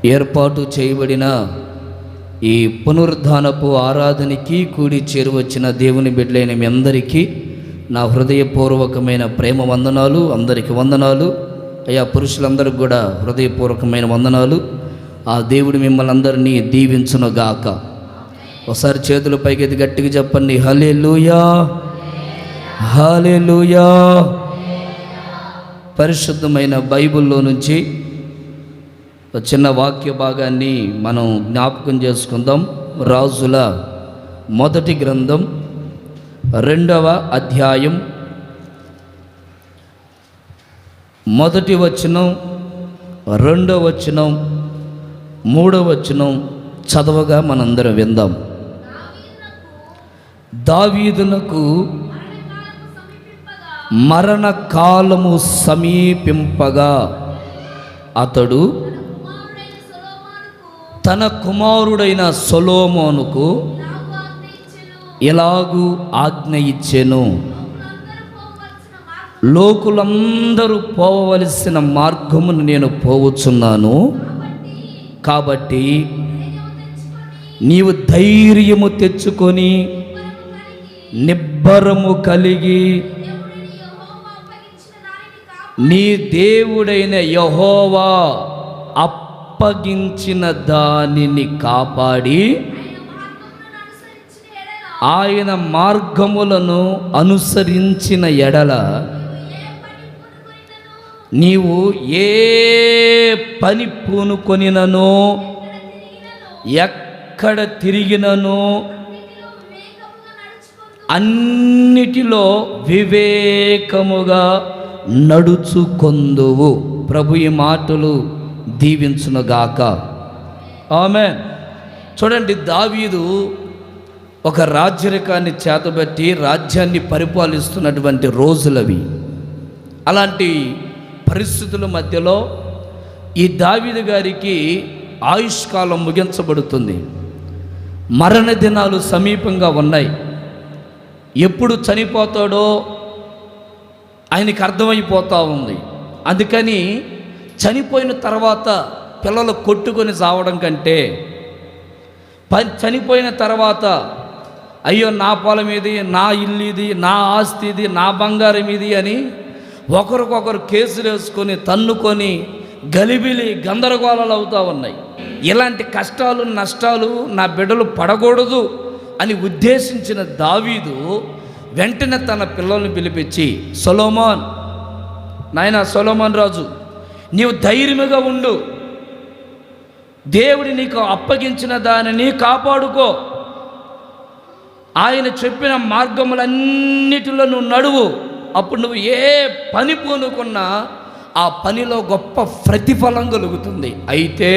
ఏర్పాటు చేయబడిన ఈ పునరుద్ధానపు ఆరాధనకి కూడి చేరువచ్చిన దేవుని బిడ్డలైన మీ అందరికీ నా హృదయపూర్వకమైన ప్రేమ వందనాలు. అందరికీ వందనాలు. అయ్యా పురుషులందరికీ కూడా హృదయపూర్వకమైన వందనాలు. ఆ దేవుడు మిమ్మల్ని అందరినీ దీవించునుగాక. ఒకసారి చేతుల పైకి గట్టిగా చెప్పండి, హల్లెలూయా హల్లెలూయా. పరిశుద్ధమైన బైబిల్లో నుంచి ఒక చిన్న వాక్య భాగాన్ని మనం జ్ఞాపకం చేసుకుందాం. రాజుల మొదటి గ్రంథం 2వ అధ్యాయం 1వ వచనం, 2వ వచనం, 3వ వచనం చదవగా మనందరం విందాం. దావీదునకు మరణకాలము సమీపింపగా అతడు తన కుమారుడైన సొలొమోనుకు ఎలాగూ ఆజ్ఞ ఇచ్చెను, లోకులందరూ పోవలసిన మార్గమును నేను పోవచ్చున్నాను. కాబట్టి నీవు ధైర్యము తెచ్చుకొని నిబ్బరము కలిగి నీ దేవుడైన యెహోవా అప్పగించిన దానిని కాపాడి ఆయన మార్గములను అనుసరించిన ఎడల నీవు ఏ పని పూనుకొనినను ఎక్కడ తిరిగినను అన్నిటిలో వివేకముగా నడుచుకొందువు. ప్రభు ఈ మాటలు దీవించునుగాక. ఆమేన్. చూడండి, దావీదు ఒక రాజ్యరికాన్ని చేతబట్టి రాజ్యాన్ని పరిపాలిస్తున్నటువంటి రోజులవి. అలాంటి పరిస్థితుల మధ్యలో ఈ దావీదు గారికి ఆయుష్కాలం ముగించబడుతుంది. మరణ దినాలు సమీపంగా ఉన్నాయి. ఎప్పుడు చనిపోతాడో ఆయనకి అర్థమైపోతూ ఉంది. అందుకని చనిపోయిన తర్వాత పిల్లలు కొట్టుకొని చావడం కంటే చనిపోయిన తర్వాత అయ్యో నా పొలం ఇది, నా ఇల్లు ఇది, నా ఆస్తి ఇది, నా బంగారం ఇది అని ఒకరికొకరు కేసులు వేసుకొని తన్నుకొని గలిబిలి గందరగోళాలు అవుతూ ఉన్నాయి. ఇలాంటి కష్టాలు నష్టాలు నా బిడ్డలు పడకూడదు అని ఉద్దేశించిన దావీదు వెంటనే తన పిల్లల్ని పిలిపించి, సొలొమోన్, నాయన సొలొమోన్ రాజు, నీవు ధైర్యముగా ఉండు, దేవుడి నీకు అప్పగించిన దానిని కాపాడుకో, ఆయన చెప్పిన మార్గములన్నిటిలో నువ్వు నడువు, అప్పుడు నువ్వు ఏ పని పూనుకున్నా ఆ పనిలో గొప్ప ప్రతిఫలం కలుగుతుంది. అయితే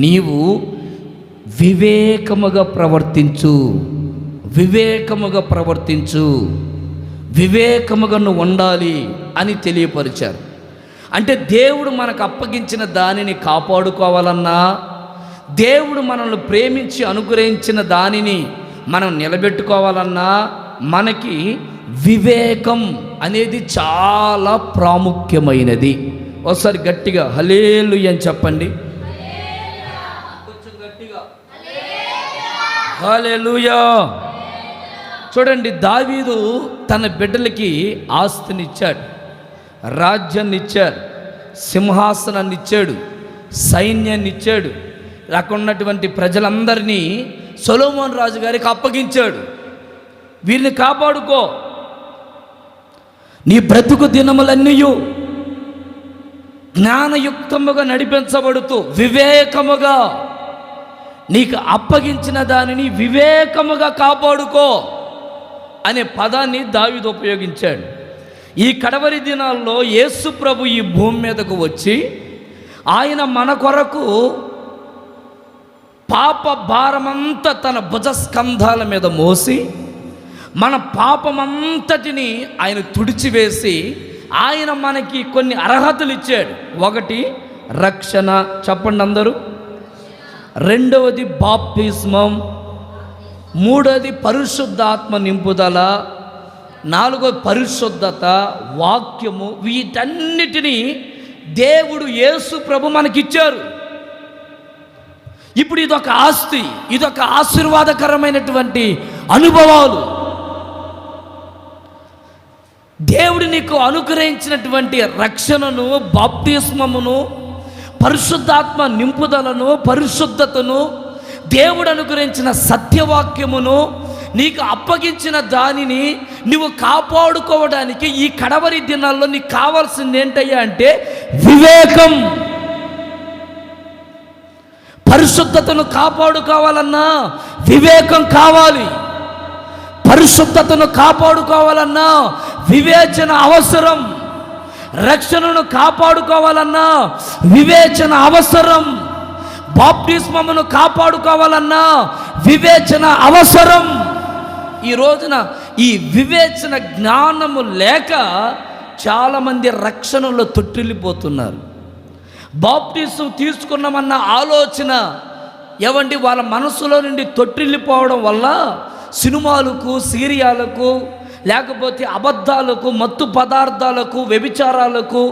నీవు వివేకముగా ప్రవర్తించు, వివేకముగా ప్రవర్తించు, వివేకముగా నువ్వు ఉండాలి అని తెలియపరిచారు. అంటే దేవుడు మనకు అప్పగించిన దానిని కాపాడుకోవాలన్నా, దేవుడు మనల్ని ప్రేమించి అనుగ్రహించిన దానిని మనం నిలబెట్టుకోవాలన్నా మనకి వివేకం అనేది చాలా ప్రాముఖ్యమైనది. ఒకసారి గట్టిగా హల్లెలూయా అని చెప్పండి. కొంచెం గట్టిగా హల్లెలూయా. చూడండి, దావీదు తన బిడ్డలకి ఆస్తినిచ్చాడు, రాజ్యాన్ని ఇచ్చాడు, సింహాసనాన్ని ఇచ్చాడు, సైన్యాన్ని ఇచ్చాడు. అక్కడ ఉన్నటువంటి ప్రజలందరినీ సొలొమోన్ రాజు గారికి అప్పగించాడు. వీరిని కాపాడుకో, నీ బ్రతుకు దినములన్నీ జ్ఞానయుక్తముగా నడిపించబడుతూ వివేకముగా నీకు అప్పగించిన దానిని వివేకముగా కాపాడుకో అనే పదాన్ని దావీదు ఉపయోగించాడు. ఈ కడవరి దినాల్లో యేసు ప్రభు ఈ భూమి మీదకు వచ్చి ఆయన మన కొరకు పాప భారమంతా తన భుజస్కంధాల మీద మోసి మన పాపమంతటిని ఆయన తుడిచివేసి ఆయన మనకి కొన్ని అర్హతలు ఇచ్చాడు. ఒకటి రక్షణ, చెప్పండి అందరూ. రెండవది బాప్తిస్మం, మూడవది పరిశుద్ధాత్మ నింపుదల, నాలుగవది పరిశుద్ధత, వాక్యము. వీటన్నిటినీ దేవుడు యేసు ప్రభు మనకిచ్చారు. ఇప్పుడు ఇదొక ఆస్తి, ఇదొక ఆశీర్వాదకరమైనటువంటి అనుభవాలు. దేవుడు నీకు అనుగ్రహించినటువంటి రక్షణను, బాప్తిస్మమును, పరిశుద్ధాత్మ నింపుదలను, పరిశుద్ధతను, దేవుడు అనుగ్రహించిన సత్యవాక్యమును, నీకు అప్పగించిన దానిని నువ్వు కాపాడుకోవడానికి ఈ కడవరి దినాల్లో నీకు కావాల్సింది ఏంటయ్యా అంటే వివేకం. పరిశుద్ధతను కాపాడుకోవాలన్నా వివేకం కావాలి. పరిశుద్ధతను కాపాడుకోవాలన్నా వివేచన అవసరం. రక్షణను కాపాడుకోవాలన్నా వివేచన అవసరం. బాప్తిస్మమును కాపాడుకోవాలన్నా వివేచన అవసరం. ఈ రోజున ఈ వివేచన జ్ఞానము లేక చాలామంది రక్షణలో తొట్టిల్లిపోతున్నారు. బాప్టిజం తీసుకున్నామన్న ఆలోచన ఏవండి వాళ్ళ మనసులో నుండి తొట్టిల్లిపోవడం వల్ల సినిమాలకు, సీరియాలకు, లేకపోతే అబద్ధాలకు, మత్తు పదార్థాలకు, వ్యభిచారాలకు,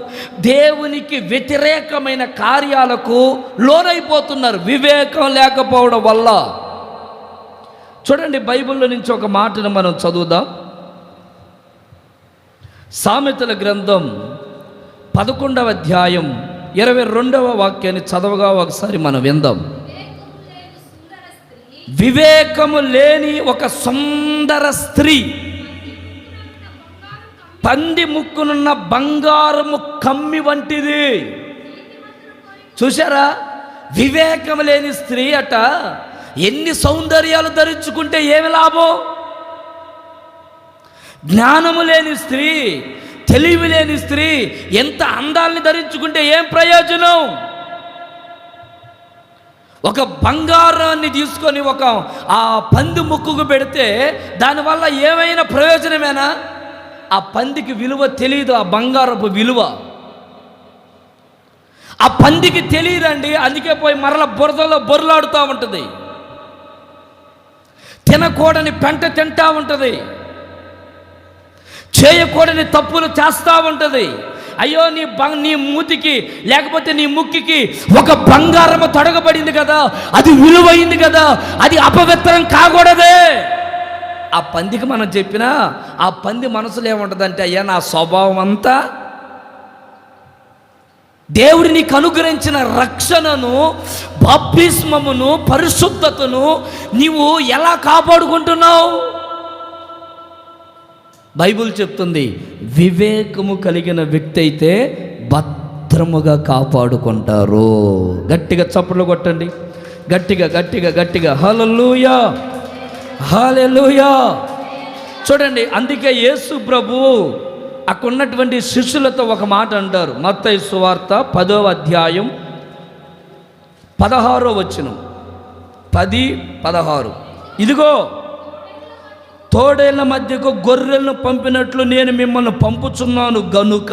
దేవునికి వ్యతిరేకమైన కార్యాలకు లోనైపోతున్నారు వివేకం లేకపోవడం వల్ల. చూడండి, బైబిల్లో నుంచి ఒక మాటను మనం చదువుదాం. సామెతల గ్రంథం 11వ అధ్యాయం 22వ వాక్యాన్ని చదవగా ఒకసారి మనం విందాం. వివేకము లేని ఒక సుందర స్త్రీ పంది ముక్కునున్న బంగారము కమ్మి వంటిది. చూసారా, వివేకము లేని స్త్రీ అట ఎన్ని సౌందర్యాలు ధరించుకుంటే ఏమి లాభం? జ్ఞానము లేని స్త్రీ, తెలివి లేని స్త్రీ ఎంత అందాల్ని ధరించుకుంటే ఏం ప్రయోజనం? ఒక బంగారాన్ని తీసుకొని ఆ పంది ముక్కుకు పెడితే దానివల్ల ఏమైనా ప్రయోజనమేనా? ఆ పందికి విలువ తెలియదు, ఆ బంగారపు విలువ ఆ పందికి తెలియదండి. అందుకే పోయి మరల బురదలో బొర్లాడుతూ ఉంటుంది, తినకూడని పెంట తింటా ఉంటుంది, చేయకూడని తప్పులు చేస్తూ ఉంటుంది. అయ్యో నీ మూతికి లేకపోతే నీ ముక్కికి ఒక బంగారము తొడగబడింది కదా, అది విలువైంది కదా, అది అపవిత్రం కాకూడదే. ఆ పందికి మనం చెప్పినా ఆ పంది మనసులో ఏముంటుందంటే, అయ్యా నా స్వభావం అంతా దేవుడి నీకు అనుగ్రహించిన రక్షణను, బాప్తిస్మమును, పరిశుద్ధతను నీవు ఎలా కాపాడుకుంటున్నావు? బైబిల్ చెప్తుంది, వివేకము కలిగిన వ్యక్తి అయితే భద్రముగా కాపాడుకుంటారు. గట్టిగా చప్పట్లు కొట్టండి, గట్టిగా గట్టిగా గట్టిగా హల్లెలూయా, హల్లెలూయా. చూడండి, అందుకే యేసు ప్రభువు అక్కడ ఉన్నటువంటి శిష్యులతో ఒక మాట అంటారు. మత్తయి సువార్త 10వ అధ్యాయం 16వ వచనం, 10:16. ఇదిగో తోడేళ్ల మధ్యకు గొర్రెలను పంపినట్లు నేను మిమ్మల్ని పంపుచున్నాను గనుక.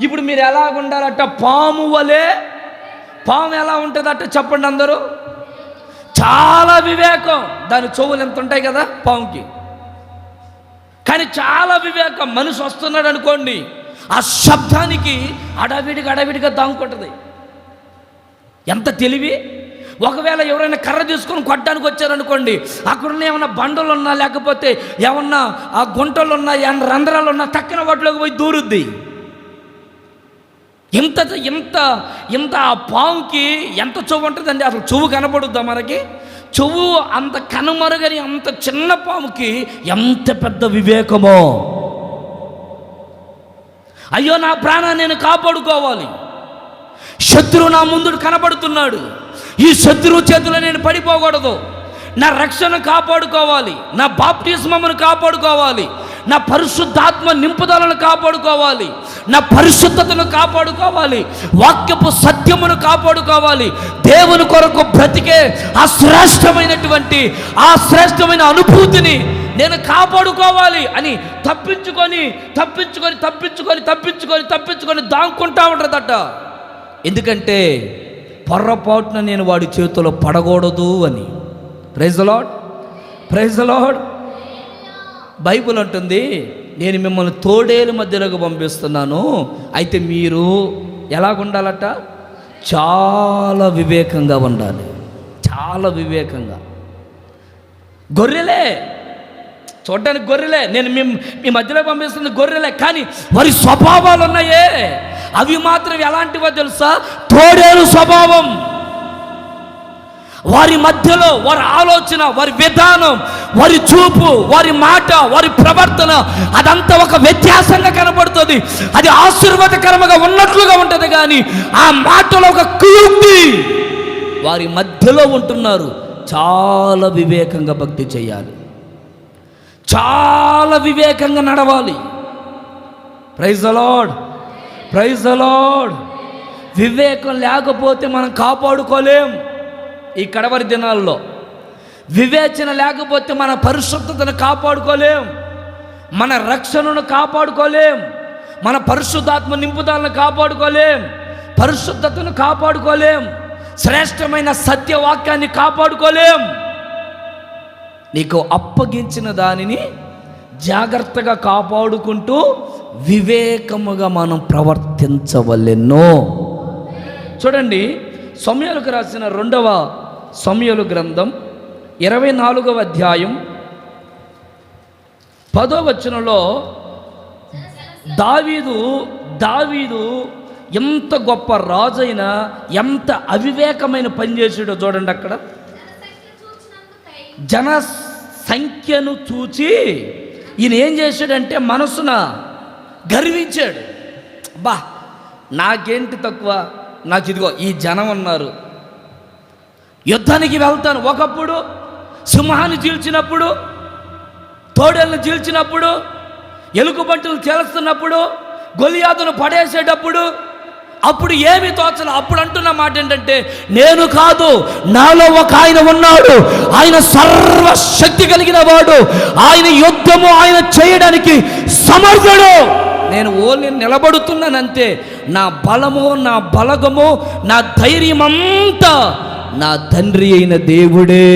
ఇప్పుడు మీరు ఎలా ఉండాలట? పాము వలె. పాము ఎలా ఉంటుందట చెప్పండి అందరూ? చాలా వివేకం. దాని చెవులు ఎంత ఉంటాయి కదా పాముకి, కానీ చాలా వివేకం. మనిషి వస్తున్నాడు అనుకోండి, ఆ శబ్దానికి అడవిడిగా దాంకుంటుంది. ఎంత తెలివి! ఒకవేళ ఎవరైనా కర్ర తీసుకొని కొట్టడానికి వచ్చారనుకోండి, అక్కడున్న ఏమన్నా బండలు ఉన్నా, లేకపోతే ఏమన్నా ఆ గుంటలు ఉన్నా, ఏమన్నా రంధ్రాలు ఉన్నా, తక్కిన వాటిలోకి పోయి దూరుద్ది. ఇంత ఆ పావుకి ఎంత చెవు ఉంటుందండి? అసలు చెవు కనపడుద్దా మనకి? చెవు అంత కనుమరుగని అంత చిన్న పాముకి ఎంత పెద్ద వివేకమో! అయ్యో నా ప్రాణాన్ని నేను కాపాడుకోవాలి, శత్రువు నా ముందు కనబడుతున్నాడు, ఈ శత్రువు చేతిలో నేను పడిపోకూడదు, నా రక్షణ కాపాడుకోవాలి, నా బాప్తిస్మమును కాపాడుకోవాలి, నా పరిశుద్ధాత్మ నింపుదలను కాపాడుకోవాలి, నా పరిశుద్ధతను కాపాడుకోవాలి, వాక్యపు సత్యమును కాపాడుకోవాలి, దేవుని కొరకు బ్రతికే ఆ శ్రేష్టమైన అనుభూతిని నేను కాపాడుకోవాలి అని తప్పించుకొని దాక్కుంటా ఉంటుందట. ఎందుకంటే పొర్రపాటున నేను వాడి చేతిలో పడకూడదు అని. Praise the Lord, praise the Lord. Bible అంటుంది, నేను మిమ్మల్ని తోడేలు మధ్యలోకి పంపిస్తున్నాను, అయితే మీరు ఎలాగుండాలట? చాలా వివేకంగా ఉండాలి, చాలా వివేకంగా. గొర్రెలే చూడడానికి, గొర్రెలే, నేను మీ మధ్యలో పంపిస్తుంది గొర్రెలే, కానీ వారి స్వభావాలు ఉన్నాయే, అవి మాత్రం ఎలాంటివో తెలుసా? తోడేలు స్వభావం. వారి మధ్యలో వారి ఆలోచన, వారి విధానం, వారి చూపు, వారి మాట, వారి ప్రవర్తన అదంతా ఒక వ్యత్యాసంగా కనబడుతుంది. అది ఆశీర్వాదకరంగా ఉన్నట్లుగా ఉంటుంది, కానీ ఆ మాటలో ఒక కుయుక్తి. వారి మధ్యలో ఉంటున్నారు. చాలా వివేకంగా భక్తి చేయాలి, చాలా వివేకంగా నడవాలి. Praise the Lord, praise the Lord. వివేకం లేకపోతే మనం కాపాడుకోలేం. ఈ కడవరి దినాల్లో వివేచన లేకపోతే మన పరిశుద్ధతను కాపాడుకోలేం, మన రక్షణను కాపాడుకోలేం, మన పరిశుద్ధాత్మ నింపుదలను కాపాడుకోలేం, పరిశుద్ధతను కాపాడుకోలేం, శ్రేష్టమైన సత్యవాక్యాన్ని కాపాడుకోలేం. నీకు అప్పగించిన దానిని జాగ్రత్తగా కాపాడుకుంటూ వివేకముగా మనం ప్రవర్తించవలెనో. చూడండి, సమూయేలుకు రాసిన 2వ సమూయేలు గ్రంథం 24వ అధ్యాయం 10వ వచనంలో దావీదు ఎంత గొప్ప రాజైనా ఎంత అవివేకమైన పని చేసాడో చూడండి. అక్కడ జన సంఖ్యను చూచి ఈయన ఏం చేశాడంటే మనసున గర్వించాడు. బా, నాకేంటి తక్కువ, నాకు ఇదిగో ఈ జనం ఉన్నారు, యుద్ధానికి వెళ్తాను. ఒకప్పుడు సింహాన్ని చీల్చినప్పుడు, తోడేళ్ళను చీల్చినప్పుడు, ఎలుగుబంటులు చేస్తున్నప్పుడు, గొలియాతును పడేసేటప్పుడు అప్పుడు ఏమి తోచల. అప్పుడు అంటున్న మాట ఏంటంటే, నేను కాదు, నాలో ఒక ఆయన ఉన్నాడు, ఆయన సర్వశక్తి కలిగిన వాడు, ఆయన యుద్ధము ఆయన చేయడానికి సమర్థుడు. నేను ఓన్లీ నిలబడుతున్నానంతే. నా బలము, నా బలగము, నా ధైర్యం అంతా నా తండ్రి అయిన దేవుడే.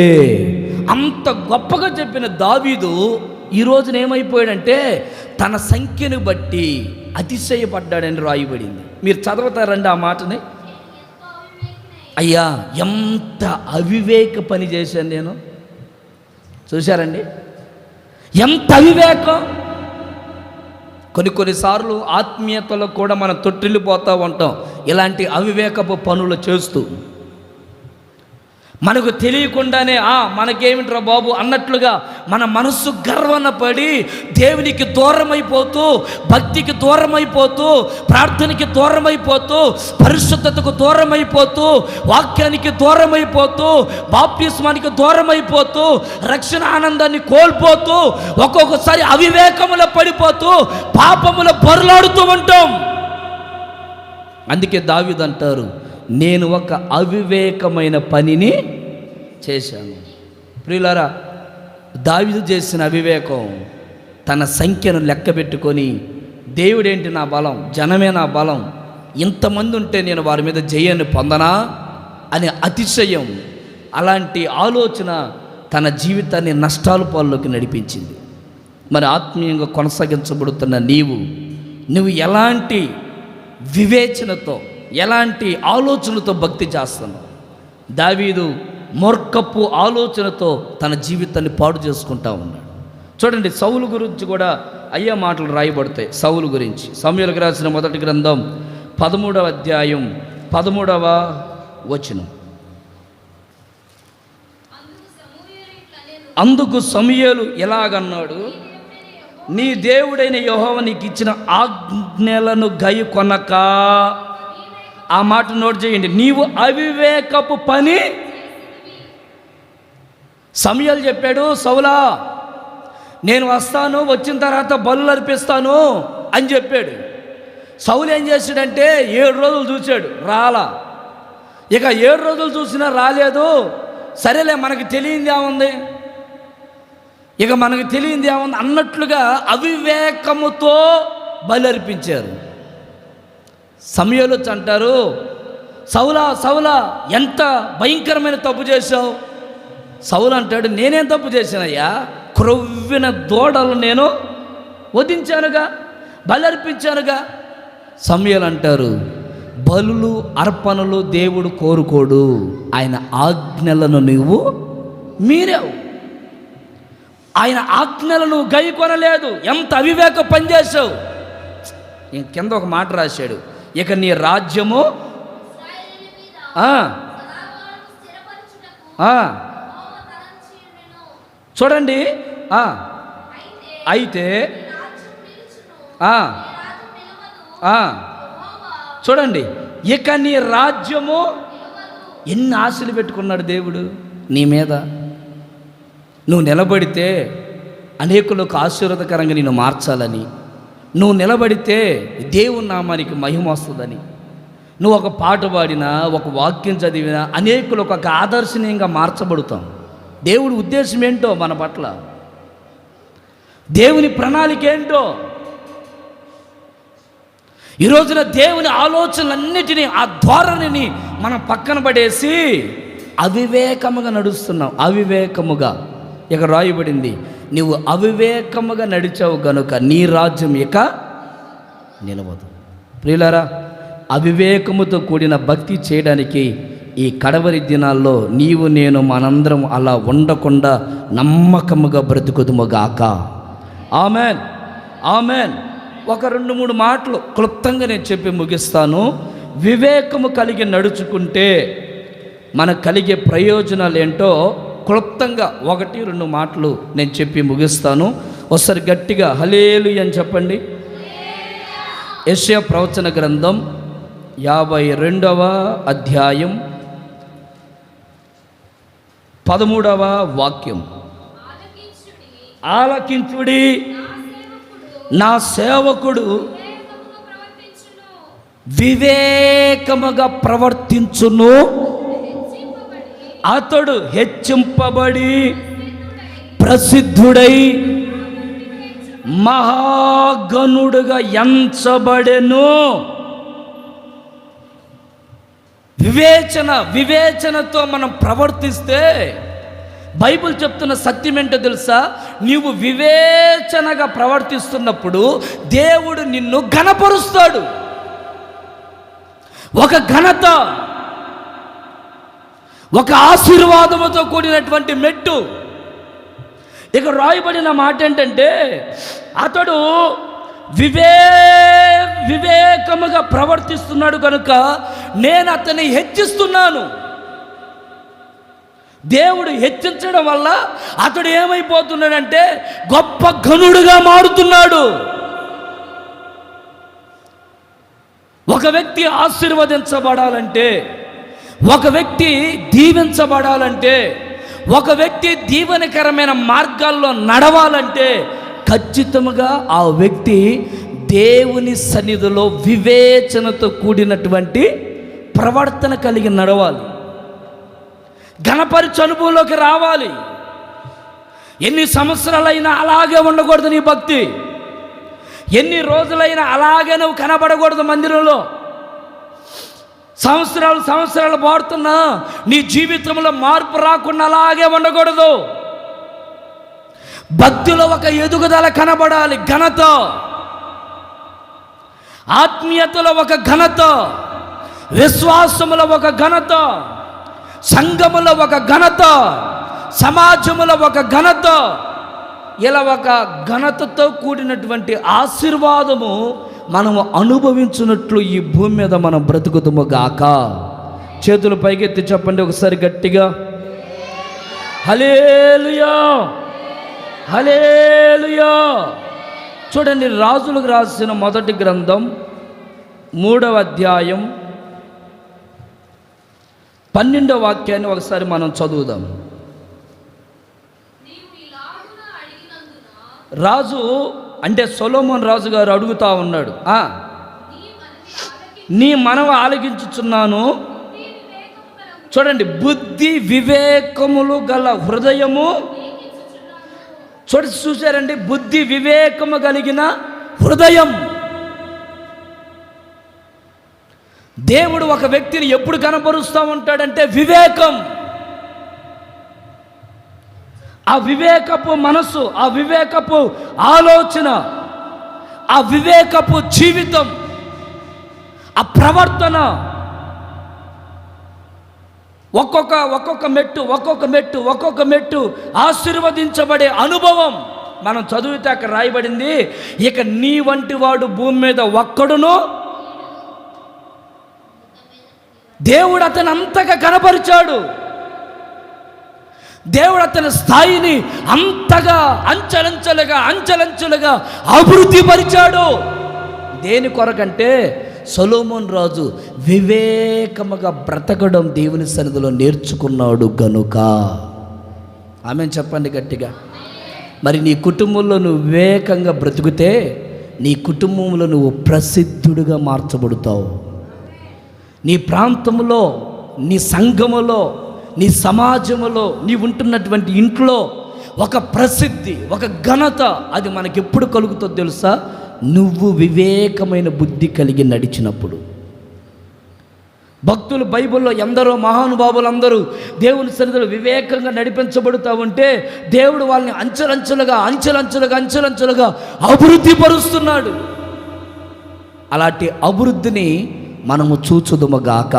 అంత గొప్పగా చెప్పిన దావీదు ఈ రోజున ఏమైపోయాడంటే తన సంఖ్యను బట్టి అతిశయపడ్డాడని రాయబడింది. మీరు చదువుతారండి ఆ మాటని. అయ్యా, ఎంత అవివేక పని చేశాను నేను. చూశారండి ఎంత అవివేకం. కొన్నిసార్లు ఆత్మీయతలో కూడా మనం తొట్టిల్లిపోతూ ఉంటాం ఇలాంటి అవివేకపు పనులు చేస్తూ. మనకు తెలియకుండానే మనకేమిట్రా బాబు అన్నట్లుగా మన మనస్సు గర్వన పడి దేవునికి దూరమైపోతూ, భక్తికి దూరమైపోతూ, ప్రార్థనకి దూరమైపోతూ, పరిశుద్ధతకు దూరమైపోతూ, వాక్యానికి దూరమైపోతూ, బాప్తిస్మానికి దూరమైపోతూ, రక్షణ ఆనందాన్ని కోల్పోతూ, ఒక్కొక్కసారి అవివేకములో పడిపోతూ పాపములో బొరలాడుతూ ఉంటాం. అందుకే దావీదు అంటారు, నేను ఒక అవివేకమైన పనిని చేశాను. ప్రియులారా, దావీదు చేసిన అవివేకం తన సంఖ్యను లెక్క పెట్టుకొని దేవుడేంటి నా బలం, జనమే నా బలం, ఇంతమంది ఉంటే నేను వారి మీద జయాన్ని పొందనా అనే అతిశయం, అలాంటి ఆలోచన తన జీవితాన్ని నష్టాల పాల్లోకి నడిపించింది. మరి ఆత్మీయంగా కొనసాగించబడుతున్న నువ్వు ఎలాంటి వివేచనతో, ఎలాంటి ఆలోచనలతో భక్తి చేస్తున్నావు? దావీదు మూర్ఖపు ఆలోచనతో తన జీవితాన్ని పాడు చేసుకుంటా ఉన్నాడు. చూడండి, సౌలు గురించి కూడా అయ్యే మాటలు రాయబడతాయి. సౌలు గురించి సమూయేలుకు రాసిన 1వ గ్రంథం 13వ అధ్యాయం 13వ వచనం. అందుకు సమూయేలు ఎలాగన్నాడు, నీ దేవుడైన యెహోవా నీకు ఇచ్చిన ఆజ్ఞలను గైకొనక. ఆ మాట నోట్ చేయండి. నీవు అవివేకపు పని. సమూయేలు చెప్పాడు, సౌలా నేను వస్తాను, వచ్చిన తర్వాత బలులు అర్పిస్తాను అని చెప్పాడు. సౌలు ఏం చేశాడంటే 7 రోజులు చూశాడు, రాలా. ఇక 7 రోజులు చూసినా రాలేదు. సరేలే, మనకి తెలియంది ఏముంది, ఇక మనకు తెలియంది ఏముంది అన్నట్లుగా అవివేకముతో బలి అర్పించారు. సమూయేలు వచ్చి అంటారు, సౌలా ఎంత భయంకరమైన తప్పు చేశావు. సౌలు అంటాడు, నేనేం తప్పు చేశానయ్యా, క్రొవ్విన దూడలు నేను వధించానుగా, బలి అర్పించానుగా. సమూయేలు అంటారు, బలులు అర్పణలు దేవుడు కోరుకోడు. ఆయన ఆజ్ఞలను నీవు మీరావు, ఆయన ఆజ్ఞలను గైకొనలేదు. ఎంత అవివేక పనిచేసావు. కింద ఒక మాట రాశాడు, ఇక నీ రాజ్యము చూడండి. అయితే చూడండి, ఇక నీ రాజ్యము. ఎన్ని ఆశలు పెట్టుకున్నాడు దేవుడు నీ మీద. నువ్వు నిలబడితే అనేకులకు ఆశీర్వాదకరంగా నిన్ను మార్చాలని, నువ్వు నిలబడితే దేవుని నామానికి మహిమ వస్తుందని, నువ్వు ఒక పాట పాడినా, ఒక వాక్యం చదివినా అనేకులకు ఒక ఆదర్శనీయంగా మార్చబడుతాం. దేవుడి ఉద్దేశం ఏంటో మన పట్ల, దేవుని ప్రణాళిక ఏంటో. ఈ రోజున దేవుని ఆలోచనలన్నిటినీ, ఆ ధోరణిని మనం పక్కన పడేసి అవివేకముగా నడుస్తున్నాం. అవివేకముగా ఇక రాయబడింది, నీవు అవివేకముగా నడిచావు గనుక నీ రాజ్యం ఇక నిలవదు. ప్రియులారా, అవివేకముతో కూడిన భక్తి చేయడానికి ఈ కడవరి దినాల్లో నీవు నేను మనందరం అలా ఉండకుండా నమ్మకముగా బ్రతుకుదుముగాక. Amen, amen. ఒక 2-3 మాటలు క్లుప్తంగా నేను చెప్పి ముగిస్తాను. వివేకము కలిగి నడుచుకుంటే మనకు కలిగే ప్రయోజనాలు ఏంటో క్లుప్తంగా 1-2 మాటలు నేను చెప్పి ముగిస్తాను. ఒకసారి గట్టిగా హల్లెలూయా అని చెప్పండి. యెషయా ప్రవచన గ్రంథం 52వ అధ్యాయం 13వ వాక్యం. ఆలకించుడి, నా సేవకుడు వివేకముగా ప్రవర్తించును, అతడు హెచ్చింపబడి ప్రసిద్ధుడై మహాగణుడుగా ఎంచబడెను. వివేచనతో మనం ప్రవర్తిస్తే బైబిల్ చెప్తున్న సత్యం ఏంటో తెలుసా? నీవు వివేచనగా ప్రవర్తిస్తున్నప్పుడు దేవుడు నిన్ను ఘనపరుస్తాడు. ఒక ఘనత, ఒక ఆశీర్వాదముతో కూడినటువంటి మెట్టు. ఇక రాయబడిన మాట ఏంటంటే, అతడు వివేకముగా ప్రవర్తిస్తున్నాడు కనుక నేను అతన్ని హెచ్చిస్తున్నాను. దేవుడు హెచ్చించడం వల్ల అతడు ఏమైపోతున్నాడంటే గొప్ప ఘనుడుగా మారుతున్నాడు. ఒక వ్యక్తి ఆశీర్వదించబడాలంటే, ఒక వ్యక్తి దీవించబడాలంటే, ఒక వ్యక్తి దీవెనకరమైన మార్గాల్లో నడవాలంటే ఖచ్చితంగా ఆ వ్యక్తి దేవుని సన్నిధిలో వివేచనతో కూడినటువంటి ప్రవర్తన కలిగి నడవాలి. ఘనపరిచే అనుభవంలోకి రావాలి. ఎన్ని సంవత్సరాలైనా అలాగే ఉండకూడదు నీ భక్తి. ఎన్ని రోజులైనా అలాగే నువ్వు కనబడకూడదు మందిరంలో. సంవత్సరాలు పాడుతున్నా నీ జీవితంలో మార్పు రాకుండా అలాగే ఉండకూడదు. భక్తిలో ఒక ఎదుగుదల కనబడాలి. ఘనత, ఆత్మీయతలో ఒక ఘనత, విశ్వాసములో ఒక ఘనత, సంఘములో ఒక ఘనత, సమాజములో ఒక ఘనత. ఇలా ఒక ఘనతతో కూడినటువంటి ఆశీర్వాదము మనము అనుభవించినట్లు ఈ భూమి మీద మనం బ్రతుకుతాము గాక. చేతులు పైకెత్తి చెప్పండి ఒకసారి గట్టిగా, హల్లెలూయా, హల్లెలూయా. చూడండి, రాజులకు రాసిన మొదటి గ్రంథం 3వ అధ్యాయం 12వ వాక్యాన్ని ఒకసారి మనం చదువుదాం. రాజు అంటే సొలొమోను రాజు గారు అడుగుతా ఉన్నాడు, నీ మనవి ఆలకించుచున్నాను. చూడండి, బుద్ధి వివేకములు గల హృదయము. చూసారండి, బుద్ధి వివేకము కలిగిన హృదయం. దేవుడు ఒక వ్యక్తిని ఎప్పుడు కనపరుస్తూ ఉంటాడంటే వివేకం. ఆ వివేకపు మనసు, ఆ వివేకపు ఆలోచన, ఆ వివేకపు జీవితం, ఆ ప్రవర్తన, ఒక్కొక్క మెట్టు ఆశీర్వదించబడే అనుభవం మనం చదివితే అక్కడ రాయబడింది, ఇక నీ వంటి వాడు భూమి మీద ఒక్కడును. దేవుడు అతను అంతగా కనపరిచాడు, దేవుడు అతని స్థాయిని అంతగా అంచెలంచెలుగా అభివృద్ధి పరిచాడు. దేని కొరకంటే సొలొమోను రాజు వివేకముగా బ్రతకడం దేవుని సన్నిధిలో నేర్చుకున్నాడు గనుక. ఆమెను చెప్పండి గట్టిగా. మరి నీ కుటుంబంలో నువ్వు వివేకంగా బ్రతికితే నీ కుటుంబంలో నువ్వు ప్రసిద్ధుడిగా మార్చబడతావు. నీ ప్రాంతంలో, నీ సంఘములో, నీ సమాజంలో, నీ ఉంటున్నటువంటి ఇంట్లో ఒక ప్రసిద్ధి, ఒక ఘనత అది మనకెప్పుడు కలుగుతుందో తెలుసా? నువ్వు వివేకమైన బుద్ధి కలిగి నడిచినప్పుడు. భక్తులు బైబిల్లో ఎందరో మహానుభావులందరూ దేవుని సన్నిధిలో వివేకంగా నడిపించబడుతూ ఉంటే దేవుడు వాళ్ళని అంచెలంచెలుగా అభివృద్ధి పరుస్తున్నాడు. అలాంటి అభివృద్ధిని మనము చూచుదుమగాక.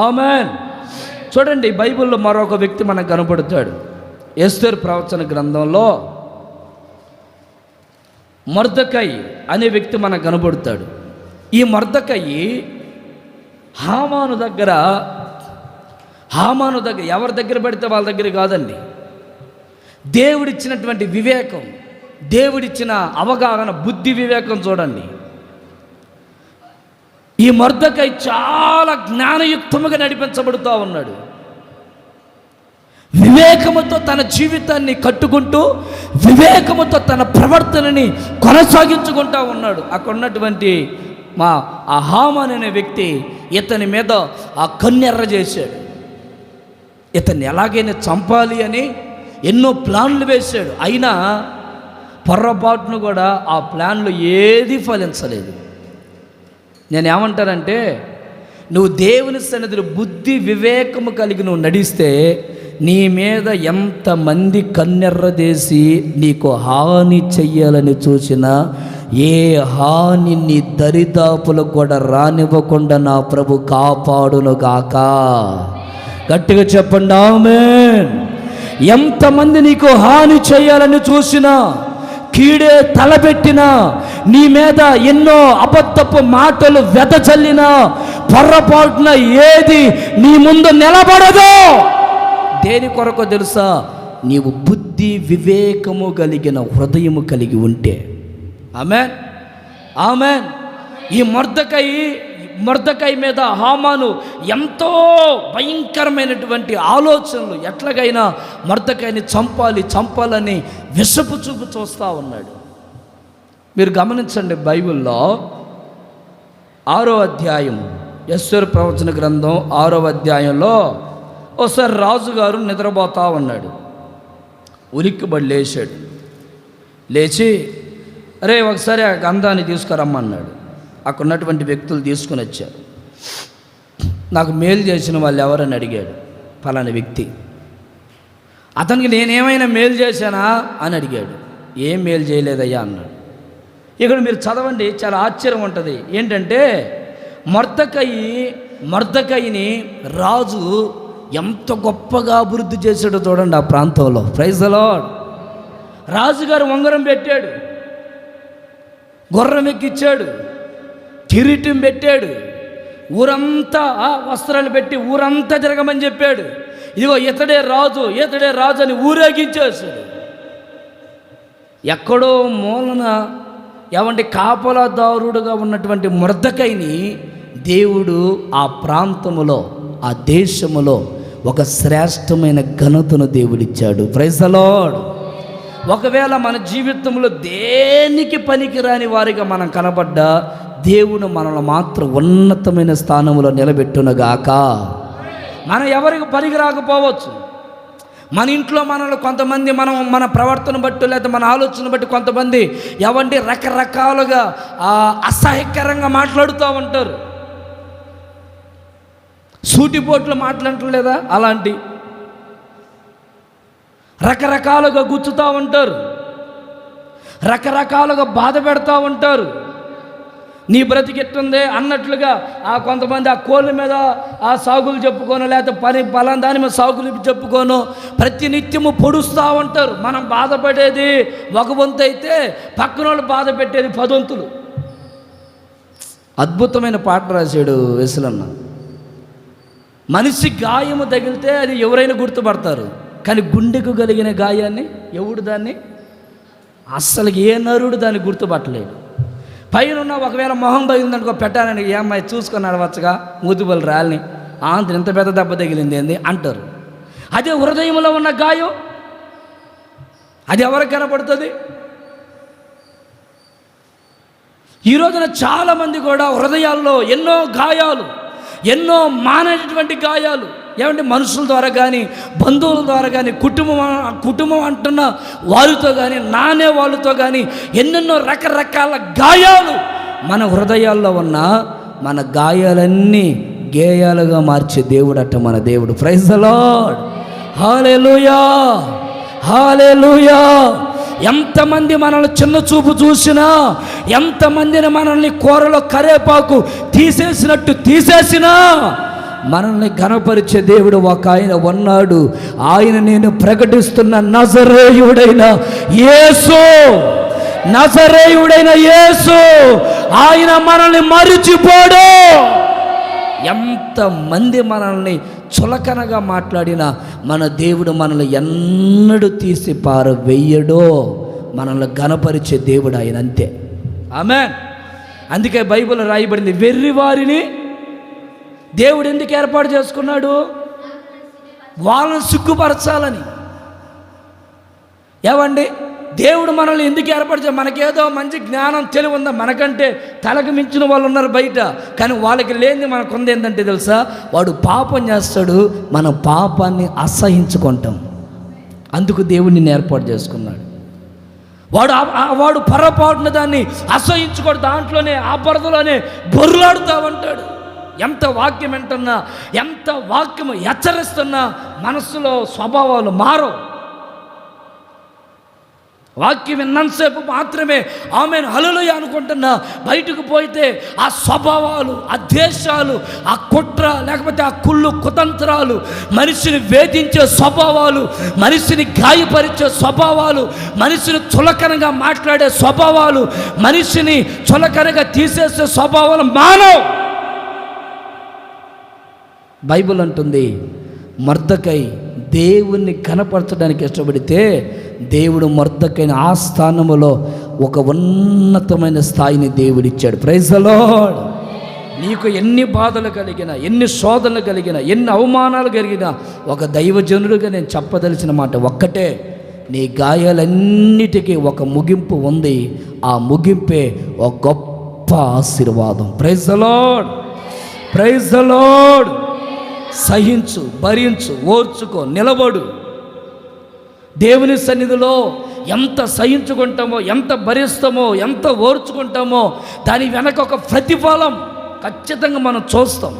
ఆమేన్. చూడండి, బైబిల్లో మరొక వ్యక్తి మనకు కనపడతాడు. ఎస్తేరు ప్రవచన గ్రంథంలో మొర్దెకై అనే వ్యక్తి మనకు కనబడతాడు. ఈ మొర్దెకై హామాను దగ్గర ఎవరి దగ్గర పెడితే వాళ్ళ దగ్గర కాదండి, దేవుడిచ్చినటువంటి వివేకం, దేవుడిచ్చిన అవగాహన, బుద్ధి, వివేకం చూడండి. ఈ మొర్దెకై చాలా జ్ఞానయుక్తముగా నడిపించబడుతూ ఉన్నాడు. వివేకముతో తన జీవితాన్ని కట్టుకుంటూ వివేకముతో తన ప్రవర్తనని కొనసాగించుకుంటూ ఉన్నాడు. అక్కడ ఉన్నటువంటి ఆ హామాన్ అనే వ్యక్తి ఇతని మీద ఆ కన్నెర్ర చేశాడు. ఇతన్ని ఎలాగైనా చంపాలి అని ఎన్నో ప్లాన్లు వేశాడు. అయినా పొర్రపాటును కూడా ఆ ప్లాన్లు ఏది ఫలించలేదు. నేనేమంటానంటే, నువ్వు దేవుని సన్నిధిలో బుద్ధి వివేకము కలిగి నువ్వు నడిస్తే నీ మీద ఎంతమంది కన్నెర్రదేసి నీకు హాని చెయ్యాలని చూసినా ఏ హాని నీ దరిదాపులకు కూడా రానివ్వకుండా నా ప్రభు కాపాడును గాక. గట్టిగా చెప్పండి ఆమేన్. ఎంతమంది నీకు హాని చేయాలని చూసినా, కీడే తలపెట్టినా, నీ మీద ఎన్నో అబద్ధపు మాటలు వెదజల్లినా, పొర్రపాటున ఏది నీ ముందు నిలబడదు. దేని కొరకు తెలుసా? నీవు బుద్ధి వివేకము కలిగిన హృదయము కలిగి ఉంటే. ఆమేన్, ఆమేన్. ఈ మొర్దెకై మీద హామాను ఎంతో భయంకరమైనటువంటి ఆలోచనలు, ఎట్లాగైనా మొర్దెకైని చంపాలని విషపు చూపు చూస్తూ ఉన్నాడు. మీరు గమనించండి, బైబిల్లో 6వ అధ్యాయం, ఎస్తేరు ప్రవచన గ్రంథం 6వ అధ్యాయంలో ఒకసారి రాజుగారు నిద్రపోతూ ఉన్నాడు. ఉలిక్కిబడి లేచాడు. లేచి, అరే ఒకసారి ఆ గంధాన్ని తీసుకురమ్మన్నాడు. అక్కడ ఉన్నటువంటి వ్యక్తులు తీసుకుని వచ్చారు. నాకు మేలు చేసిన వాళ్ళు ఎవరని అడిగాడు. ఫలానా వ్యక్తి. అతనికి నేనేమైనా మేలు చేశానా అని అడిగాడు. ఏం మేలు చేయలేదయ్యా అన్నాడు. ఇక్కడ మీరు చదవండి, చాలా ఆశ్చర్యం ఉంటుంది. ఏంటంటే మొర్దెకైని రాజు ఎంత గొప్పగా అభివృద్ధి చేశాడో చూడండి ఆ ప్రాంతంలో. Praise the Lord. రాజుగారు ఉంగరం పెట్టాడు, గుర్రం ఎక్కిచ్చాడు, కిరీటం పెట్టాడు, ఊరంతా వస్త్రాలు పెట్టి ఊరంతా తిరగమని చెప్పాడు. ఇదిగో ఇతడే రాజు అని ఊరేగించేశాడు. ఎక్కడో మూలన కాపలాదారుడుగా ఉన్నటువంటి మొర్దెకైని దేవుడు ఆ ప్రాంతములో, ఆ దేశములో ఒక శ్రేష్టమైన ఘనతను దేవుడిచ్చాడు. Praise the Lord. ఒకవేళ మన జీవితంలో దేనికి పనికిరాని వారిగా మనం కనబడ్డా దేవుడు మనల్ని మాత్రం ఉన్నతమైన స్థానంలో నిలబెట్టునుగాక. మనం ఎవరికి పనికి రాకపోవచ్చు. మన ఇంట్లో మనల్ని కొంతమంది మన ప్రవర్తన బట్టి లేదా మన ఆలోచన బట్టి కొంతమంది రకరకాలుగా అసహ్యకరంగా మాట్లాడుతూ ఉంటారు. సూటిపోట్లు మాట్లాడలేదా? అలాంటి రకరకాలుగా గుచ్చుతూ ఉంటారు, రకరకాలుగా బాధ పెడతా ఉంటారు. నీ బ్రతికెట్టుందే అన్నట్లుగా కొంతమంది ఆ కోళ్ళ మీద ఆ సాగులు చెప్పుకోను, లేకపోతే పలానా దాని మీద సాగులు చెప్పుకోను ప్రతి నిత్యము పొడుస్తూ ఉంటారు. మనం బాధపడేది ఒక వంతు అయితే పక్కన వాళ్ళు బాధ పెట్టేది 10 వంతులు. అద్భుతమైన పాట రాశాడు వెసులన్న. మనిషి గాయము తగిలితే అది ఎవరైనా గుర్తుపడతారు, కానీ గుండెకు కలిగిన గాయాన్ని ఎవడు దాన్ని అస్సలు ఏ నరుడు దాన్ని గుర్తుపట్టలేడు. పైన ఒకవేళ మొహం తగిలిందనుకో పెట్టాలని ఏ అమ్మాయి చూసుకొని నడవచ్చుగా మూతిపల్లి రాలిని ఆంధ్ర ఇంత పెద్ద దెబ్బ తగిలింది ఏంది అంటారు. అదే హృదయంలో ఉన్న గాయం అది ఎవరికి కనపడుతుంది? ఈ రోజున చాలామంది కూడా హృదయాల్లో ఎన్నో గాయాలు, ఎన్నో మానేటటువంటి గాయాలు, ఏమంటే మనుషుల ద్వారా కానీ బంధువుల ద్వారా కానీ కుటుంబం అంటున్న వారితో కానీ నానే వాళ్ళతో కానీ ఎన్నెన్నో రకరకాల గాయాలు మన హృదయాల్లో ఉన్న మన గాయాలన్నీ గేయాలుగా మార్చే దేవుడు అట్ట మన దేవుడు. ప్రైజ్ ది లార్డ్, హల్లెలూయా, హల్లెలూయా. ఎంతమంది మనల్ని చిన్న చూపు చూసినా, ఎంతమందిని మనల్ని కూరలో కరేపాకు తీసేసినట్టు తీసేసినా మనల్ని ఘనపరిచే దేవుడు ఒక ఆయన ఉన్నాడు. ఆయన నేను ప్రకటిస్తున్న నజరేయుడైన యేసు, నజరేయుడైన యేసు. ఆయన మనల్ని మరిచిపోడు. ఎంతమంది మనల్ని చులకనగా మాట్లాడినా మన దేవుడు మనల్ని ఎన్నడూ తీసి పారవేయడో. మనల్ని ఘనపరిచే దేవుడు ఆయన, అంతే. ఆమేన్. అందుకే బైబిల్ రాయబడింది, వెర్రివారిని దేవుడు ఎందుకు ఏర్పాటు చేసుకున్నాడు? వాళ్ళని సిగ్గుపరచాలని. ఏమండి, దేవుడు మనల్ని ఎందుకు ఏర్పాటు చేయాలి? మనకేదో మంచి జ్ఞానం తెలివి ఉందా? మనకంటే తలకు మించిన వాళ్ళు ఉన్నారు బయట, కానీ వాళ్ళకి లేనిది మనకు ఉంది. ఏంటంటే తెలుసా? వాడు పాపం చేస్తాడు, మన పాపాన్ని అసహించుకుంటాం. అందుకు దేవుడు నిన్ను ఏర్పాటు చేసుకున్నాడు. వాడు పొరపాటున దాన్ని అసహించుకోడు, దాంట్లోనే ఆ బురదలోనే బొర్లాడుతూ ఉంటాడు. ఎంత వాక్యం వింటున్నా, ఎంత వాక్యము హెచ్చరిస్తున్నా మనసులో స్వభావాలు మారవు. వాక్యం విన్నంతసేపు మాత్రమే ఆమెను హల్లెలూయా అనుకుంటున్నా, బయటకు పోయితే ఆ స్వభావాలు, ఆ ద్వేషాలు, ఆ కుట్ర, లేకపోతే ఆ కుళ్ళు కుతంత్రాలు, మనిషిని వేధించే స్వభావాలు, మనిషిని గాయపరిచే స్వభావాలు, మనిషిని చులకనగా మాట్లాడే స్వభావాలు, మనిషిని చులకనగా తీసేసే స్వభావాలు మానవ్. బైబిల్ అంటుంది, మొర్దెకై దేవుణ్ణి కనపరచడానికి ఇష్టపడితే దేవుడు మొర్దెకైన ఆ స్థానములో ఒక ఉన్నతమైన స్థాయిని దేవుడిచ్చాడు. Praise the Lord. నీకు ఎన్ని బాధలు కలిగినా, ఎన్ని శోధనలు కలిగినా, ఎన్ని అవమానాలు కలిగినా, ఒక దైవజనుడిగా నేను చెప్పదలిచిన మాట ఒక్కటే, నీ గాయాలన్నిటికీ ఒక ముగింపు ఉంది. ఆ ముగింపే ఒక గొప్ప ఆశీర్వాదం. Praise the Lord, praise the Lord. సహించు, భరించు, ఓర్చుకో, నిలబడు. దేవుని సన్నిధిలో ఎంత సహించుకుంటామో, ఎంత భరిస్తామో, ఎంత ఓర్చుకుంటామో దాని వెనక ఒక ప్రతిఫలం ఖచ్చితంగా మనం చూస్తాం.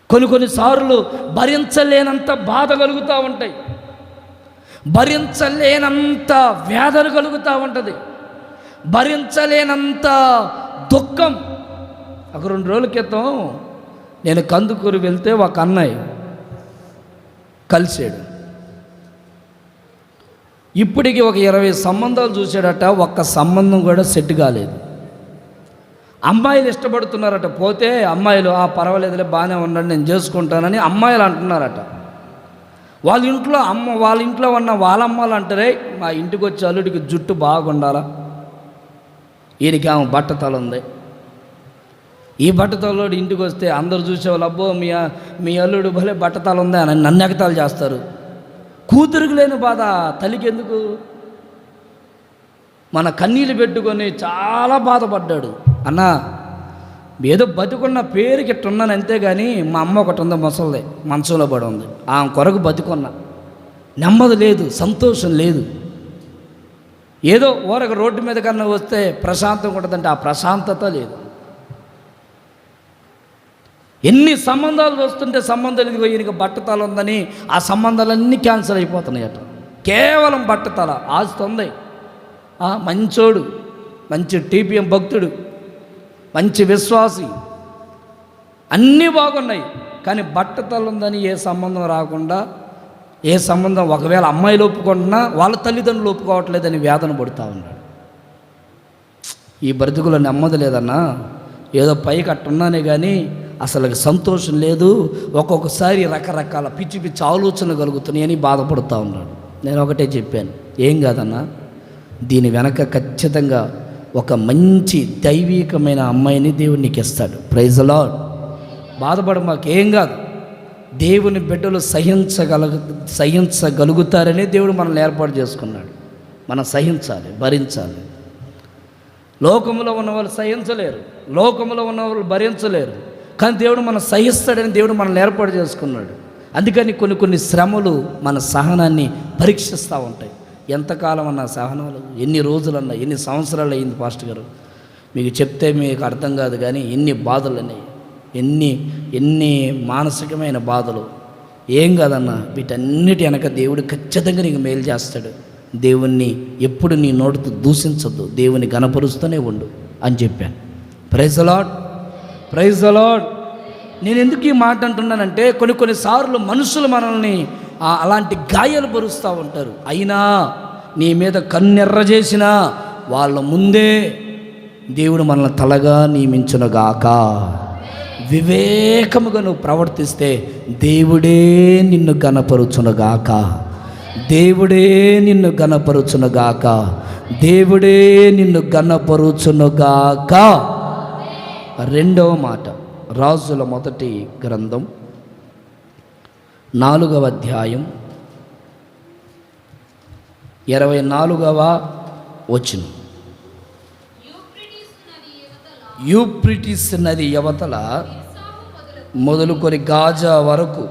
కొన్నిసార్లు భరించలేనంత బాధ కలుగుతూ ఉంటాయి, భరించలేనంత వేదన కలుగుతూ ఉంటుంది, భరించలేనంత దుఃఖం. ఒక 2 రోజుల క్రితం నేను కందుకూరు వెళ్తే ఒక అన్నయ్య కలిసాడు. ఇప్పటికి ఒక 20 సంబంధాలు చూశాడట, ఒక్క సంబంధం కూడా సెట్ కాలేదు. అమ్మాయిలు ఇష్టపడుతున్నారట. పోతే అమ్మాయిలు పర్వాలేదులే, బాగానే ఉన్నాడు, నేను చేసుకుంటానని అమ్మాయిలు అంటున్నారట. వాళ్ళ ఇంట్లో ఉన్న వాళ్ళ అమ్మాయిలు అంటారే, మా ఇంటికి వచ్చే అల్లుడికి జుట్టు బాగుండాలా, ఈయనకి ఆమె బట్టతల ఉంది, ఈ బట్టతలోడు ఇంటికి వస్తే అందరు చూసేవాళ్ళు, అబ్బో మీ అల్లుడు భలే బట్టతలు ఉందా అని నన్ను ఎగతాలు చేస్తారు. కూతురుకు లేని బాధ తల్లికి ఎందుకు? మన కన్నీళ్ళు పెట్టుకొని చాలా బాధపడ్డాడు. అన్నా, ఏదో బతుకున్న పేరుకి ఇట్టున్నాను అంతేగాని మా అమ్మ ఒకటి ఉంది, ముసలిదే, మంచంలో పడి ఉంది, ఆమె కొరకు బతుకున్నా, నెమ్మది లేదు, సంతోషం లేదు. ఏదో ఊరక రోడ్డు మీద కన్నా వస్తే ప్రశాంతంగా ఉంటుందంటే ఆ ప్రశాంతత లేదు. ఎన్ని సంబంధాలు వస్తుంటే సంబంధాలు, ఇదిగో ఈయనకి బట్టతల ఉందని ఆ సంబంధాలన్నీ క్యాన్సిల్ అయిపోతున్నాయి అట. కేవలం బట్టతల, ఆస్తి ఉంది, మంచోడు, మంచి టీపీఎం భక్తుడు, మంచి విశ్వాసి, అన్నీ బాగున్నాయి. కానీ బట్టతలు ఉందని ఏ సంబంధం రాకుండా, ఏ సంబంధం ఒకవేళ అమ్మాయిలు ఒప్పుకుంటున్నా వాళ్ళ తల్లిదండ్రులు ఒప్పుకోవట్లేదని వేదన పడుతూ ఉన్నాడు. ఈ బ్రతుకులో నెమ్మది లేదన్నా, ఏదో పైకి అట్టున్నానే కానీ అసలు సంతోషం లేదు, ఒక్కొక్కసారి రకరకాల పిచ్చి పిచ్చి ఆలోచనలు కలుగుతున్నాయని బాధపడుతూ ఉన్నాడు. నేను ఒకటే చెప్పాను, ఏం కాదన్నా, దీని వెనక ఖచ్చితంగా ఒక మంచి దైవీకమైన అమ్మాయిని దేవుడు నీకు ఇస్తాడు. Praise the lord. బాధపడ మాకేం కాదు, దేవుని బిడ్డలు సహించగలుగుతారని దేవుడు మనల్ని ఏర్పాటు చేసుకున్నాడు. మనం సహించాలి, భరించాలి. లోకంలో ఉన్న వాళ్ళు సహించలేరు, లోకంలో ఉన్న వాళ్ళు భరించలేరు. కానీ దేవుడు మనం సహిస్తాడని దేవుడు మనల్ని ఏర్పాటు చేసుకున్నాడు. అందుకని కొన్ని శ్రమలు మన సహనాన్ని పరీక్షిస్తూ ఉంటాయి. ఎంతకాలం అన్న సహనాలు, ఎన్ని రోజులన్నా, ఎన్ని సంవత్సరాలు అయింది పాస్టర్ గారు, మీకు చెప్తే మీకు అర్థం కాదు. కానీ ఎన్ని బాధలు అన్నాయి, ఎన్ని మానసికమైన బాధలు. ఏం కాదన్నా, వీటన్నిటి వెనక దేవుడు ఖచ్చితంగా నీకు మేలు చేస్తాడు. దేవుణ్ణి ఎప్పుడు నీ నోటితో దూషించద్దు, దేవుని గణపరుస్తూనే ఉండు అని చెప్పాను. Praise the Lord, praise the Lord. నేను ఎందుకు ఈ మాట అంటున్నానంటే, కొన్నిసార్లు మనుషులు మనల్ని అలాంటి గాయాలు పరుస్తూ ఉంటారు. అయినా నీ మీద కన్నెర్ర చేసినా వాళ్ళ ముందే దేవుడు మనల్ని తలగా నియమించునుగాక. వివేకముగా నువ్వు ప్రవర్తిస్తే దేవుడే నిన్ను గణపరుచునుగాక, దేవుడే నిన్ను గణపరుచునుగాక, దేవుడే నిన్ను గణపరుచునుగాక. రెండవ మాట, రాజుల మొదటి గ్రంథం 4వ అధ్యాయం 24వ వచనం. యూఫ్రటీస్ నది యువతల మొదలుకొని గాజా వరకు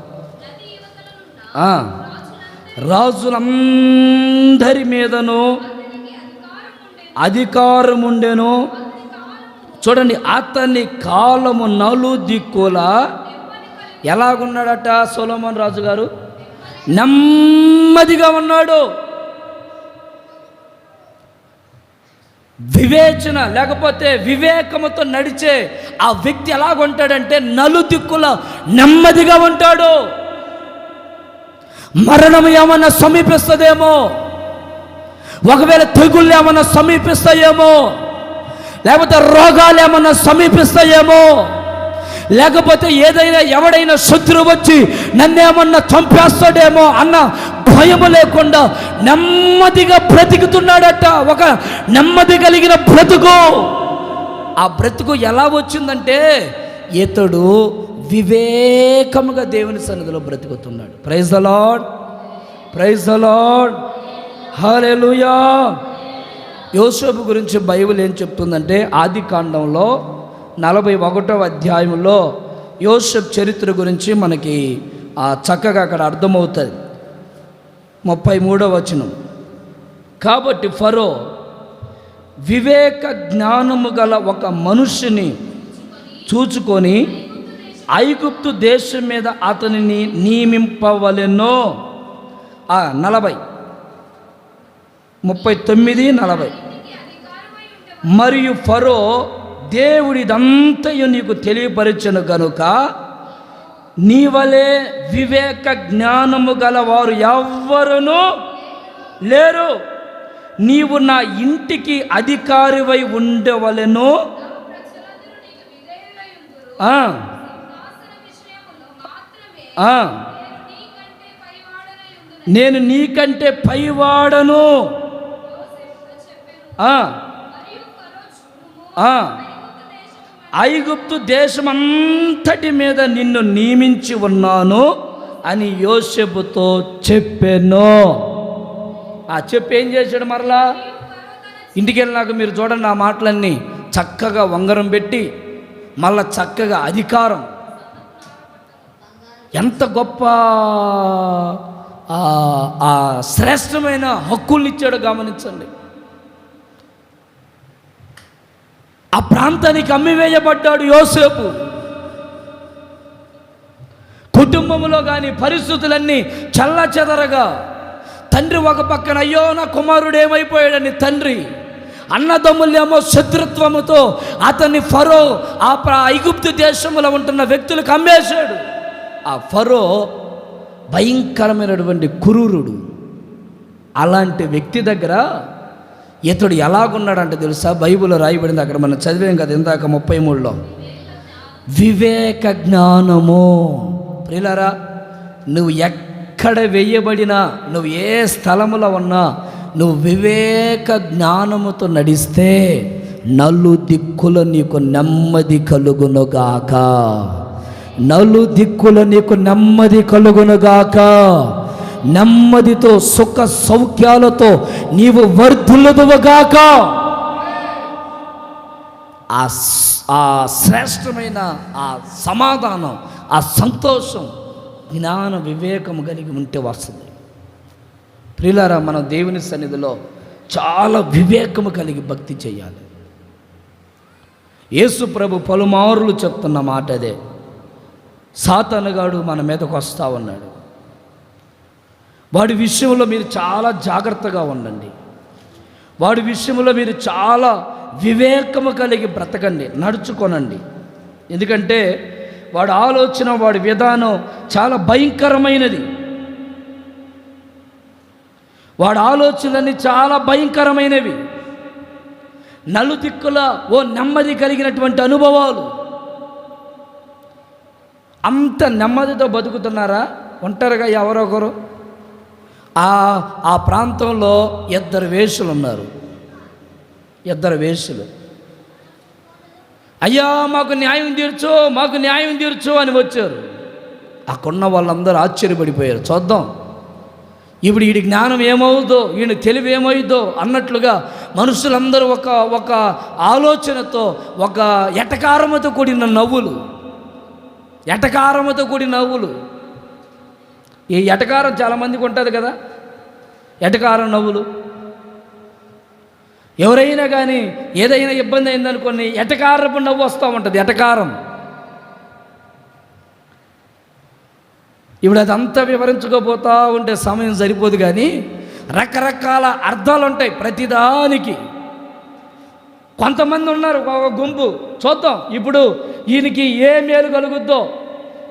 రాజులందరి మీదను అధికారం ఉండెను. చూడండి, అతని కాలము నలుదిక్కుల ఎలాగున్నాడట సొలొమోను రాజు గారు? నెమ్మదిగా ఉన్నాడు. వివేచన లేకపోతే వివేకముతో నడిచే ఆ వ్యక్తి ఎలాగుంటాడంటే నలుదిక్కుల నెమ్మదిగా ఉంటాడు. మరణం ఏమన్నా సమీపిస్తుందేమో, ఒకవేళ తెగుళ్ళు ఏమన్నా సమీపిస్తాయేమో, లేకపోతే రోగాలు ఏమన్నా సమీపిస్తాయేమో, లేకపోతే ఏదైనా ఎవడైనా శత్రువు వచ్చి నన్నేమన్నా చంపేస్తాడేమో అన్న భయం లేకుండా నెమ్మదిగా బ్రతుకుతున్నాడట. ఒక నెమ్మది కలిగిన బ్రతుకు. ఆ బ్రతుకు ఎలా వచ్చిందంటే, ఇతడు వివేకముగా దేవుని సన్నిధిలో బ్రతుకుతున్నాడు. Praise the Lord, praise the Lord, hallelujah. Yosepu గురించి బైబిల్ ఏం చెప్తుందంటే, ఆది కాండంలో 41వ అధ్యాయంలో యోసేపు చరిత్ర గురించి మనకి చక్కగా అక్కడ అర్థమవుతుంది. 33వ వచనం. కాబట్టి ఫరో వివేక జ్ఞానము గల ఒక మనుష్యుని చూచుకొని ఐగుప్తు దేశం మీద అతనిని నియమింపవలెనో. 39-40. మరియు ఫరో దేవుడిదంతయు నీకు తెలియపరచను కనుక నీ వలె వివేక జ్ఞానము గలవారు ఎవ్వరునూ లేరు. నీవు నా ఇంటికి అధికారివై ఉండవలెను. నేను నీకంటే పైవాడను. ఐగుప్తు దేశమంతటి మీద నిన్ను నియమించి ఉన్నాను అని యోసేపుతో చెప్పాను. చెప్పి ఏం చేశాడు? మరలా ఇంటికి వెళ్ళినాక మీరు చూడండి, ఆ మాటలన్నీ చక్కగా ఉంగరం పెట్టి మళ్ళా చక్కగా అధికారం, ఎంత గొప్ప శ్రేష్టమైన హక్కుల్ని ఇచ్చాడో గమనించండి. ఆ ప్రాంతానికి అమ్మివేయబడ్డాడు యోసేపు. కుటుంబంలో కానీ పరిస్థితులన్నీ చల్లచెదరగా, తండ్రి ఒక పక్కన అయ్యో నా కుమారుడు ఏమైపోయాడని తండ్రి, అన్నదమ్ములేమో శత్రుత్వముతో అతన్ని ఫరో ఐగుప్తు దేశంలో ఉంటున్న వ్యక్తులకు అమ్మేశాడు. ఆ ఫరో భయంకరమైనటువంటి క్రూరుడు. అలాంటి వ్యక్తి దగ్గర ఇతడు ఎలాగున్నాడంటే తెలుసా? బైబిల్లో రాయబడింది, అక్కడ మనం చదివాం కదా ఇందాక 33లో, వివేక జ్ఞానము. ప్రియులారా, నువ్వు ఎక్కడ వేయబడినా, నువ్వు ఏ స్థలములో ఉన్నా, నువ్వు వివేక జ్ఞానముతో నడిస్తే నలు దిక్కుల నీకు నెమ్మది కలుగునుగాక. నలు దిక్కుల నీకు నెమ్మది కలుగునుగాక. నెమ్మదితో సుఖ సౌఖ్యాలతో నీవు వర్ధిల్లుదువుగాక. ఆ శ్రేష్టమైన ఆ సమాధానం, ఆ సంతోషం జ్ఞాన వివేకము కలిగి ఉంటే వస్తుంది. ప్రియులారా, మనం దేవుని సన్నిధిలో చాలా వివేకము కలిగి భక్తి చేయాలి. యేసు ప్రభు పలుమారులు చెప్తున్న మాట అదే. సాతానుగాడు మన మీదకు వస్తూ ఉన్నాడు. వాడి విషయంలో మీరు చాలా జాగ్రత్తగా ఉండండి. వాడి విషయంలో మీరు చాలా వివేకము కలిగి బ్రతకండి, నడుచుకోనండి. ఎందుకంటే వాడి ఆలోచన, వాడి విధానం చాలా భయంకరమైనది. వాడి ఆలోచనలన్నీ చాలా భయంకరమైనవి. నలుదిక్కుల ఓ నెమ్మది కలిగినటువంటి అనుభవాలు. అంత నెమ్మదితో బతుకుతున్నారా? ఒంటరిగా ఎవరొకరు. ఆ ప్రాంతంలో 2 వేశ్యలు ఉన్నారు. 2 వేశ్యలు, అయ్యా మాకు న్యాయం తీర్చు, మాకు న్యాయం తీర్చు అని వచ్చారు. అక్కడున్న వాళ్ళందరూ ఆశ్చర్యపడిపోయారు. చూద్దాం ఇప్పుడు వీడి జ్ఞానం ఏమవుతుందో, వీడి తెలివి ఏమవుతుందో అన్నట్లుగా మనుషులందరూ ఒక ఆలోచనతో, ఒక ఎటకారముతో కూడిన నవ్వులు, ఎటకారముతో కూడిన నవ్వులు. ఈ ఎటకారం చాలామందికి ఉంటుంది కదా, ఎటకారం నవ్వులు. ఎవరైనా కానీ ఏదైనా ఇబ్బంది అయిందనుకోని ఎటకారపు నవ్వు వస్తూ ఉంటుంది, ఎటకారం. ఇప్పుడు అదంతా వివరించుకోపోతూ ఉంటే సమయం సరిపోదు. కానీ రకరకాల అర్థాలు ఉంటాయి ప్రతిదానికి. కొంతమంది ఉన్నారు, ఒక గుంపు. చూద్దాం ఇప్పుడు ఈయనకి ఏ మేలు కలుగుద్దో,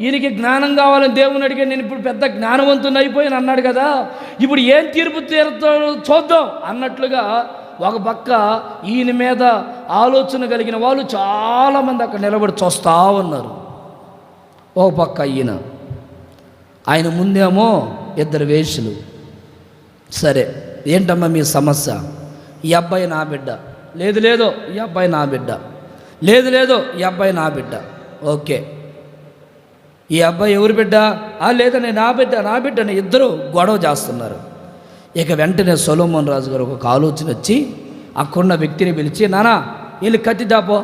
ఈయనకి జ్ఞానం కావాలని దేవుని అడిగి, నేను ఇప్పుడు పెద్ద జ్ఞానవంతుని అయిపోయాను అన్నాడు కదా, ఇప్పుడు ఏం తీర్పు తీరుతాడో చూద్దాం అన్నట్లుగా ఒక పక్క ఈయన మీద ఆలోచన కలిగిన వాళ్ళు చాలామంది అక్కడ నిలబడి చూస్తూ ఉన్నారు. ఒక పక్క ఆయన ముందేమో 2 వేశ్యలు. సరే ఏంటమ్మా మీ సమస్య? ఈ అబ్బాయి నా బిడ్డ. లేదు లేదు ఈ అబ్బాయి నా బిడ్డ. లేదు లేదు ఈ అబ్బాయి నా బిడ్డ. ఓకే, ఈ అబ్బాయి ఎవరి బిడ్డ? లేదని నా బిడ్డని. ఇద్దరు గొడవ చేస్తున్నారు. ఇక వెంటనే సొలొమోన్ రాజు గారు ఒక ఆలోచన వచ్చి అక్కడున్న వ్యక్తిని పిలిచి, నానా వీళ్ళు కత్తి దాపో,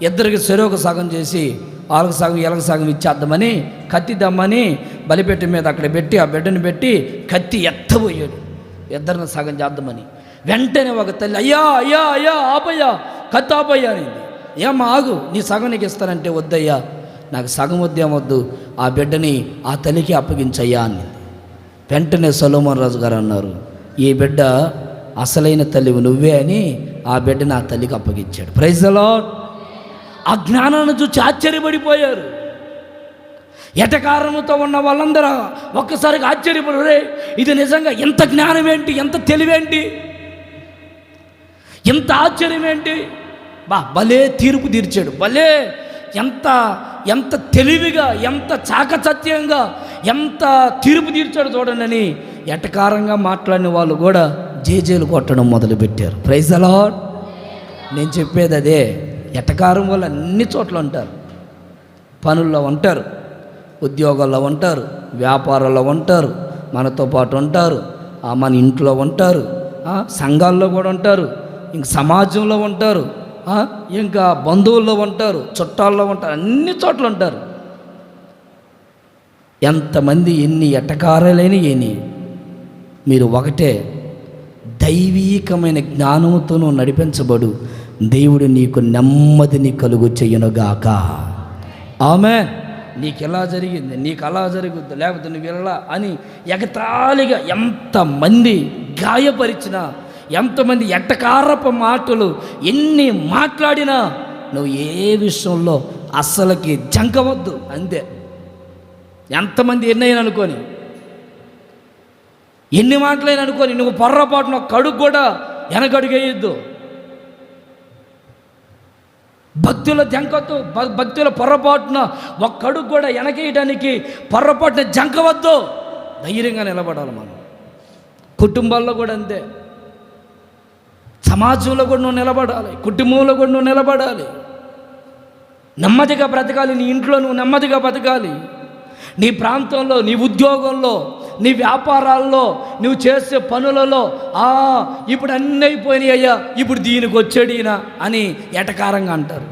2కి చెరొక సగం చేసి వాళ్ళకి సగం వీళ్ళకి సగం ఇచ్చేద్దామని కత్తి దమ్మని బలిపెట్టి మీద అక్కడ పెట్టి ఆ బిడ్డని పెట్టి కత్తి ఎత్తబోయాడు, 2ని సగం చేద్దామని. వెంటనే ఒక తల్లి, అయ్యా అయ్యా అయ్యా ఆపయ్యా, కత్తి ఆపయ్యా అనింది. ఏమ్మా ఆగు, నీ సగం నీకు ఇస్తానంటే, వద్దయ్యా నాకు సగం వద్దేమొద్దు, ఆ బిడ్డని ఆ తల్లికి అప్పగించయ్యా అనింది. వెంటనే సొలొమోన్ రాజు గారు అన్నారు, ఈ బిడ్డ అసలైన తల్లివి నువ్వే అని ఆ బిడ్డని ఆ తల్లికి అప్పగించాడు. Praise the Lord. ఆ జ్ఞానాన్ని చూసి ఆశ్చర్యపడిపోయారు. ఎటకారముతో ఉన్న వాళ్ళందరూ ఒక్కసారిగా ఆశ్చర్యపడే, ఇది నిజంగా ఎంత జ్ఞానం ఏంటి, ఎంత తెలివేంటి, ఎంత ఆశ్చర్యం ఏంటి, భలే తీర్పు తీర్చాడు, భలే ఎంత తెలివిగా, ఎంత చాకచత్యంగా, ఎంత తీర్పు తీర్చాడు చూడండి అని ఎటకారంగా మాట్లాడిన వాళ్ళు కూడా జేజేలు కొట్టడం మొదలుపెట్టారు. Praise the Lord. నేను చెప్పేది అదే. ఎటకారం వల్ల అన్ని చోట్ల ఉంటారు. పనుల్లో ఉంటారు, ఉద్యోగాల్లో ఉంటారు, వ్యాపారాల్లో ఉంటారు, మనతో పాటు ఉంటారు, మన ఇంట్లో ఉంటారు, సంఘాల్లో కూడా ఉంటారు, ఇంక సమాజంలో ఉంటారు, ఇంకా బంధువుల్లో ఉంటారు, చుట్టాల్లో ఉంటారు, అన్ని చోట్ల ఉంటారు. ఎంతమంది ఎన్ని ఎటకారాలైన ఏని, మీరు ఒకటే, దైవీకమైన జ్ఞానంతో నడిపించబడు, దేవుడు నీకు నెమ్మదిని కలుగు చెయ్యనుగాక. ఆమేన్. నీకు ఎలా జరిగింది, నీకు అలా జరుగుద్ది, లేకపోతే నువ్వు వెళ్ళా అని ఎగతాళిగా ఎంతమంది గాయపరిచినా, ఎంతమంది ఎట్టకారపు మాటలు ఎన్ని మాట్లాడినా నువ్వు ఏ విషయంలో అస్సలకి జంకవద్దు. అంతే. ఎంతమంది ఎన్నైనా అనుకొని, ఎన్ని మాటలైనా అనుకొని, నువ్వు పొర్రపాటున ఒక అడుగు కూడా వెనకడుగేయొద్దు. భక్తుల జంకతో, భక్తుల పొర్రపాటున ఒక్క అడుగు కూడా వెనకేయడానికి పొర్రపాటున జంకవద్దు. ధైర్యంగా నిలబడాలి మనం. కుటుంబాల్లో కూడా అంతే. సమాజంలో కూడా నువ్వు నిలబడాలి, కుటుంబంలో కూడా నువ్వు నిలబడాలి. నెమ్మదిగా బ్రతకాలి. నీ ఇంట్లో నువ్వు నెమ్మదిగా బతకాలి. నీ ప్రాంతంలో, నీ ఉద్యోగంలో, నీ వ్యాపారాల్లో, నువ్వు చేసే పనులలో ఇప్పుడు అన్నీ అయిపోయినాయి అయ్యా, ఇప్పుడు దీనికి వచ్చాడీనా అని ఎటకారంగా అంటారు.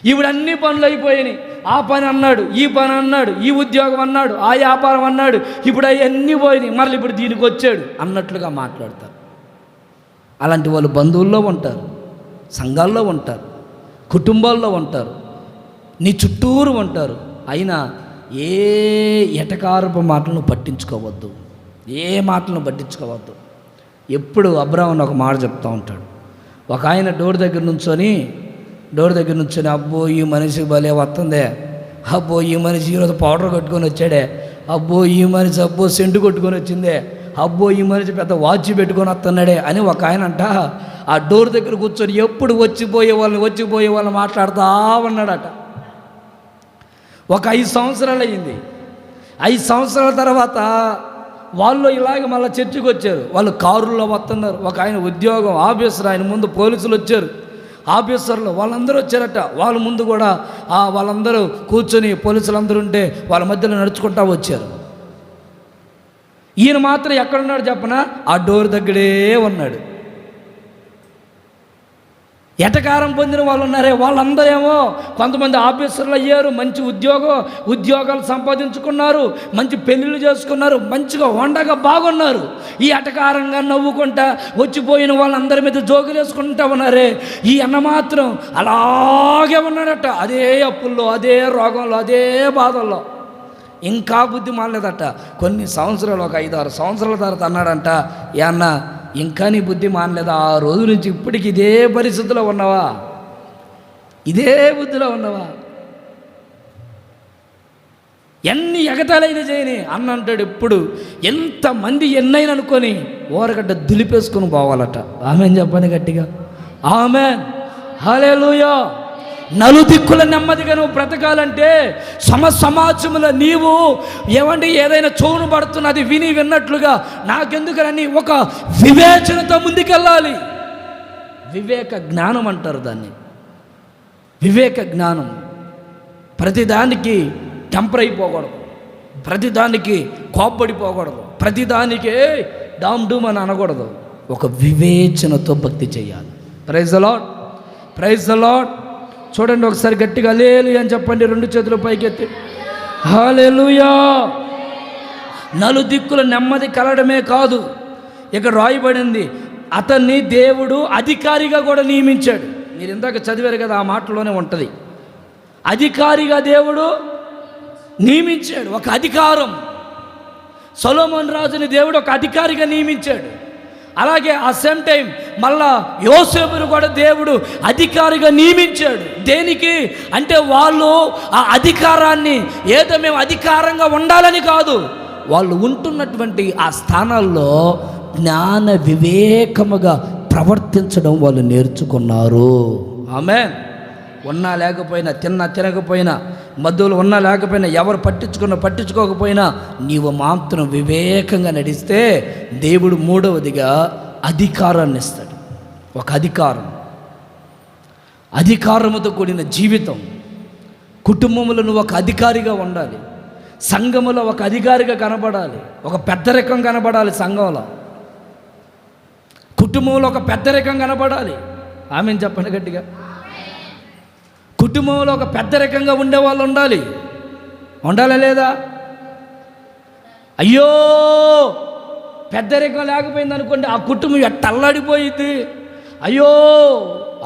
ఇప్పుడు అన్ని పనులు అయిపోయినాయి, ఆ పని అన్నాడు, ఈ పని అన్నాడు, ఈ ఉద్యోగం అన్నాడు, ఆ వ్యాపారం అన్నాడు, ఇప్పుడు అవన్నీ పోయినాయి, మళ్ళీ ఇప్పుడు దీనికి వచ్చాడు అన్నట్లుగా మాట్లాడతారు. అలాంటి వాళ్ళు బంధువుల్లో ఉంటారు, సంఘాల్లో ఉంటారు, కుటుంబాల్లో ఉంటారు, నీ చుట్టూరు ఉంటారు. అయినా ఏ ఎటకారపు మాటలను పట్టించుకోవద్దు, ఏ మాటలను పట్టించుకోవద్దు. ఎప్పుడు అబ్రాహ్మణ్ ఒక మాట చెప్తూ ఉంటాడు. ఒక ఆయన డోర్ దగ్గర నుంచొని అబ్బో ఈ మనిషికి భలే వస్తుందే, అబ్బో ఈ మనిషి ఈరోజు పౌడర్ కట్టుకొని వచ్చాడే, అబ్బో ఈ మనిషి అబ్బో సెంటు కొట్టుకొని వచ్చిందే, అబ్బో ఈ మనిషి పెద్ద వాచ్ పెట్టుకొని వస్తున్నాడే అని ఒక ఆయన అంట ఆ డోర్ దగ్గర కూర్చొని ఎప్పుడు వచ్చిపోయే వాళ్ళని మాట్లాడుతూ ఉన్నాడట. ఒక 5 సంవత్సరాలు అయ్యింది. 5 సంవత్సరాల తర్వాత వాళ్ళు ఇలాగ మళ్ళీ చర్చికి వచ్చారు. వాళ్ళు కారుల్లో వస్తున్నారు. ఒక ఆయన ఉద్యోగం ఆఫీసర్, ఆయన ముందు పోలీసులు వచ్చారు, ఆఫీసర్లు వాళ్ళందరూ వచ్చారట. వాళ్ళ ముందు కూడా వాళ్ళందరూ కూర్చొని, పోలీసులందరూ ఉంటే వాళ్ళ మధ్యలో నడుచుకుంటా వచ్చారు. ఈయన మాత్రం ఎక్కడున్నాడు చెప్పనా? ఆ డోర్ దగ్గరే ఉన్నాడు. ఎటకారం పొందిన వాళ్ళు ఉన్నారే, వాళ్ళందరేమో కొంతమంది ఆఫీసర్లు అయ్యారు, మంచి ఉద్యోగాలు సంపాదించుకున్నారు, మంచి పెళ్ళిళ్ళు చేసుకున్నారు, మంచిగా వండగా బాగున్నారు. ఈ ఎటకారంగా నవ్వుకుంటా వచ్చిపోయిన వాళ్ళందరి మీద జోకులు వేసుకుంటా ఉన్నారే, ఈ అన్న మాత్రం అలాగే ఉన్నాడట. అదే అప్పుల్లో, అదే రోగంలో, అదే బాధల్లో. ఇంకా బుద్ధి మానలేదట. కొన్ని సంవత్సరాలు, ఒక 5-6 సంవత్సరాల తర్వాత అన్నాడంట, ఏ అన్న ఇంకా నీ బుద్ధి మానలేదా? ఆ రోజు నుంచి ఇప్పటికి ఇదే పరిస్థితిలో ఉన్నావా? ఇదే బుద్ధిలో ఉన్నావా? ఎన్ని ఎగతాలైనా చేయని అన్న అంటాడు. ఎప్పుడు ఎంతమంది ఎన్నైనా అనుకొని ఓరగడ్డ దులిపేసుకొని పోవాలట. ఆమెన్ చెప్పని గట్టిగా, ఆమెన్, హల్లెలూయా. నలుదిక్కుల నెమ్మదిగా నువ్వు బ్రతకాలంటే సమాజంలో నీవు ఏదైనా చోను పడుతున్నది విన్నట్లుగా నాకెందుకని ఒక వివేచనతో ముందుకెళ్ళాలి. వివేక జ్ఞానం అంటారు దాన్ని, వివేక జ్ఞానం. ప్రతిదానికి టెంపర్ అయిపోకూడదు, ప్రతిదానికి కోప్పడిపోకూడదు, ప్రతిదానికే డామ్ డూమ్ అని అనకూడదు. ఒక వివేచనతో భక్తి చేయాలి. Praise the Lord, praise the Lord. చూడండి ఒకసారి గట్టిగా హల్లెలూయా అని చెప్పండి, 2 చేతులు పైకెత్తి హల్లెలూయా. నలుదిక్కుల నెమ్మది కలడమే కాదు, ఇక్కడ రాయబడింది అతన్ని దేవుడు అధికారిగా కూడా నియమించాడు. మీరు ఇందాక చదివారు కదా, ఆ మాటలోనే ఉంటుంది. అధికారిగా దేవుడు నియమించాడు. ఒక అధికారం. సొలొమోను రాజుని దేవుడు ఒక అధికారిగా నియమించాడు. అలాగే ఆ సేమ్ టైం మళ్ళా యోసేపును కూడా దేవుడు అధికారిగా నియమించాడు. దేనికి అంటే వాళ్ళు ఆ అధికారాన్ని ఏదో మేము అధికారంగా ఉండాలని కాదు, వాళ్ళు ఉంటున్నటువంటి ఆ స్థానాల్లో జ్ఞాన వివేకముగా ప్రవర్తించడం వాళ్ళు నేర్చుకున్నారు. ఆమేన్. ఉన్నా లేకపోయినా, తినకపోయినా, మధ్యలో ఉన్నా లేకపోయినా, ఎవరు పట్టించుకోకపోయినా నీవు మాత్రం వివేకంగా నడిస్తే దేవుడు 3వదిగా అధికారాన్ని ఇస్తాడు. ఒక అధికారముతో కూడిన జీవితం. కుటుంబంలో నువ్వు ఒక అధికారిగా ఉండాలి, సంఘములో ఒక అధికారిగా కనబడాలి, ఒక పెద్దరికం కనబడాలి, సంఘంలో కుటుంబంలో ఒక పెద్దరికం కనబడాలి. ఆమెను చెప్పండి గట్టిగా. కుటుంబంలో ఒక పెద్దరికంగా ఉండేవాళ్ళు ఉండాలా లేదా? అయ్యో పెద్దరికం లేకపోయింది అనుకోండి, ఆ కుటుంబం ఎట్ట అల్లాడిపోయింది. అయ్యో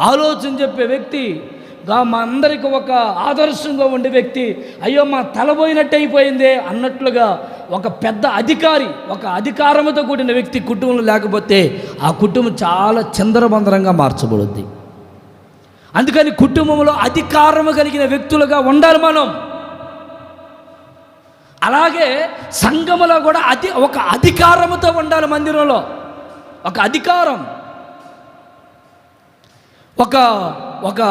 ఆలోచన చెప్పే వ్యక్తి, మా అందరికి ఒక ఆదర్శంగా ఉండే వ్యక్తి, అయ్యో మా తల పోయినట్టు అయిపోయిందే అన్నట్లుగా ఒక పెద్ద అధికారి, ఒక అధికారంతో కూడిన వ్యక్తి కుటుంబంలో లేకపోతే ఆ కుటుంబం చాలా చిందరబందరంగా మార్చబడుద్ది. అందుకని కుటుంబంలో అధికారము కలిగిన వ్యక్తులుగా ఉండాలి మనం. అలాగే సంఘములో కూడా ఒక అధికారముతో ఉండాలి. మందిరంలో ఒక అధికారం, ఒక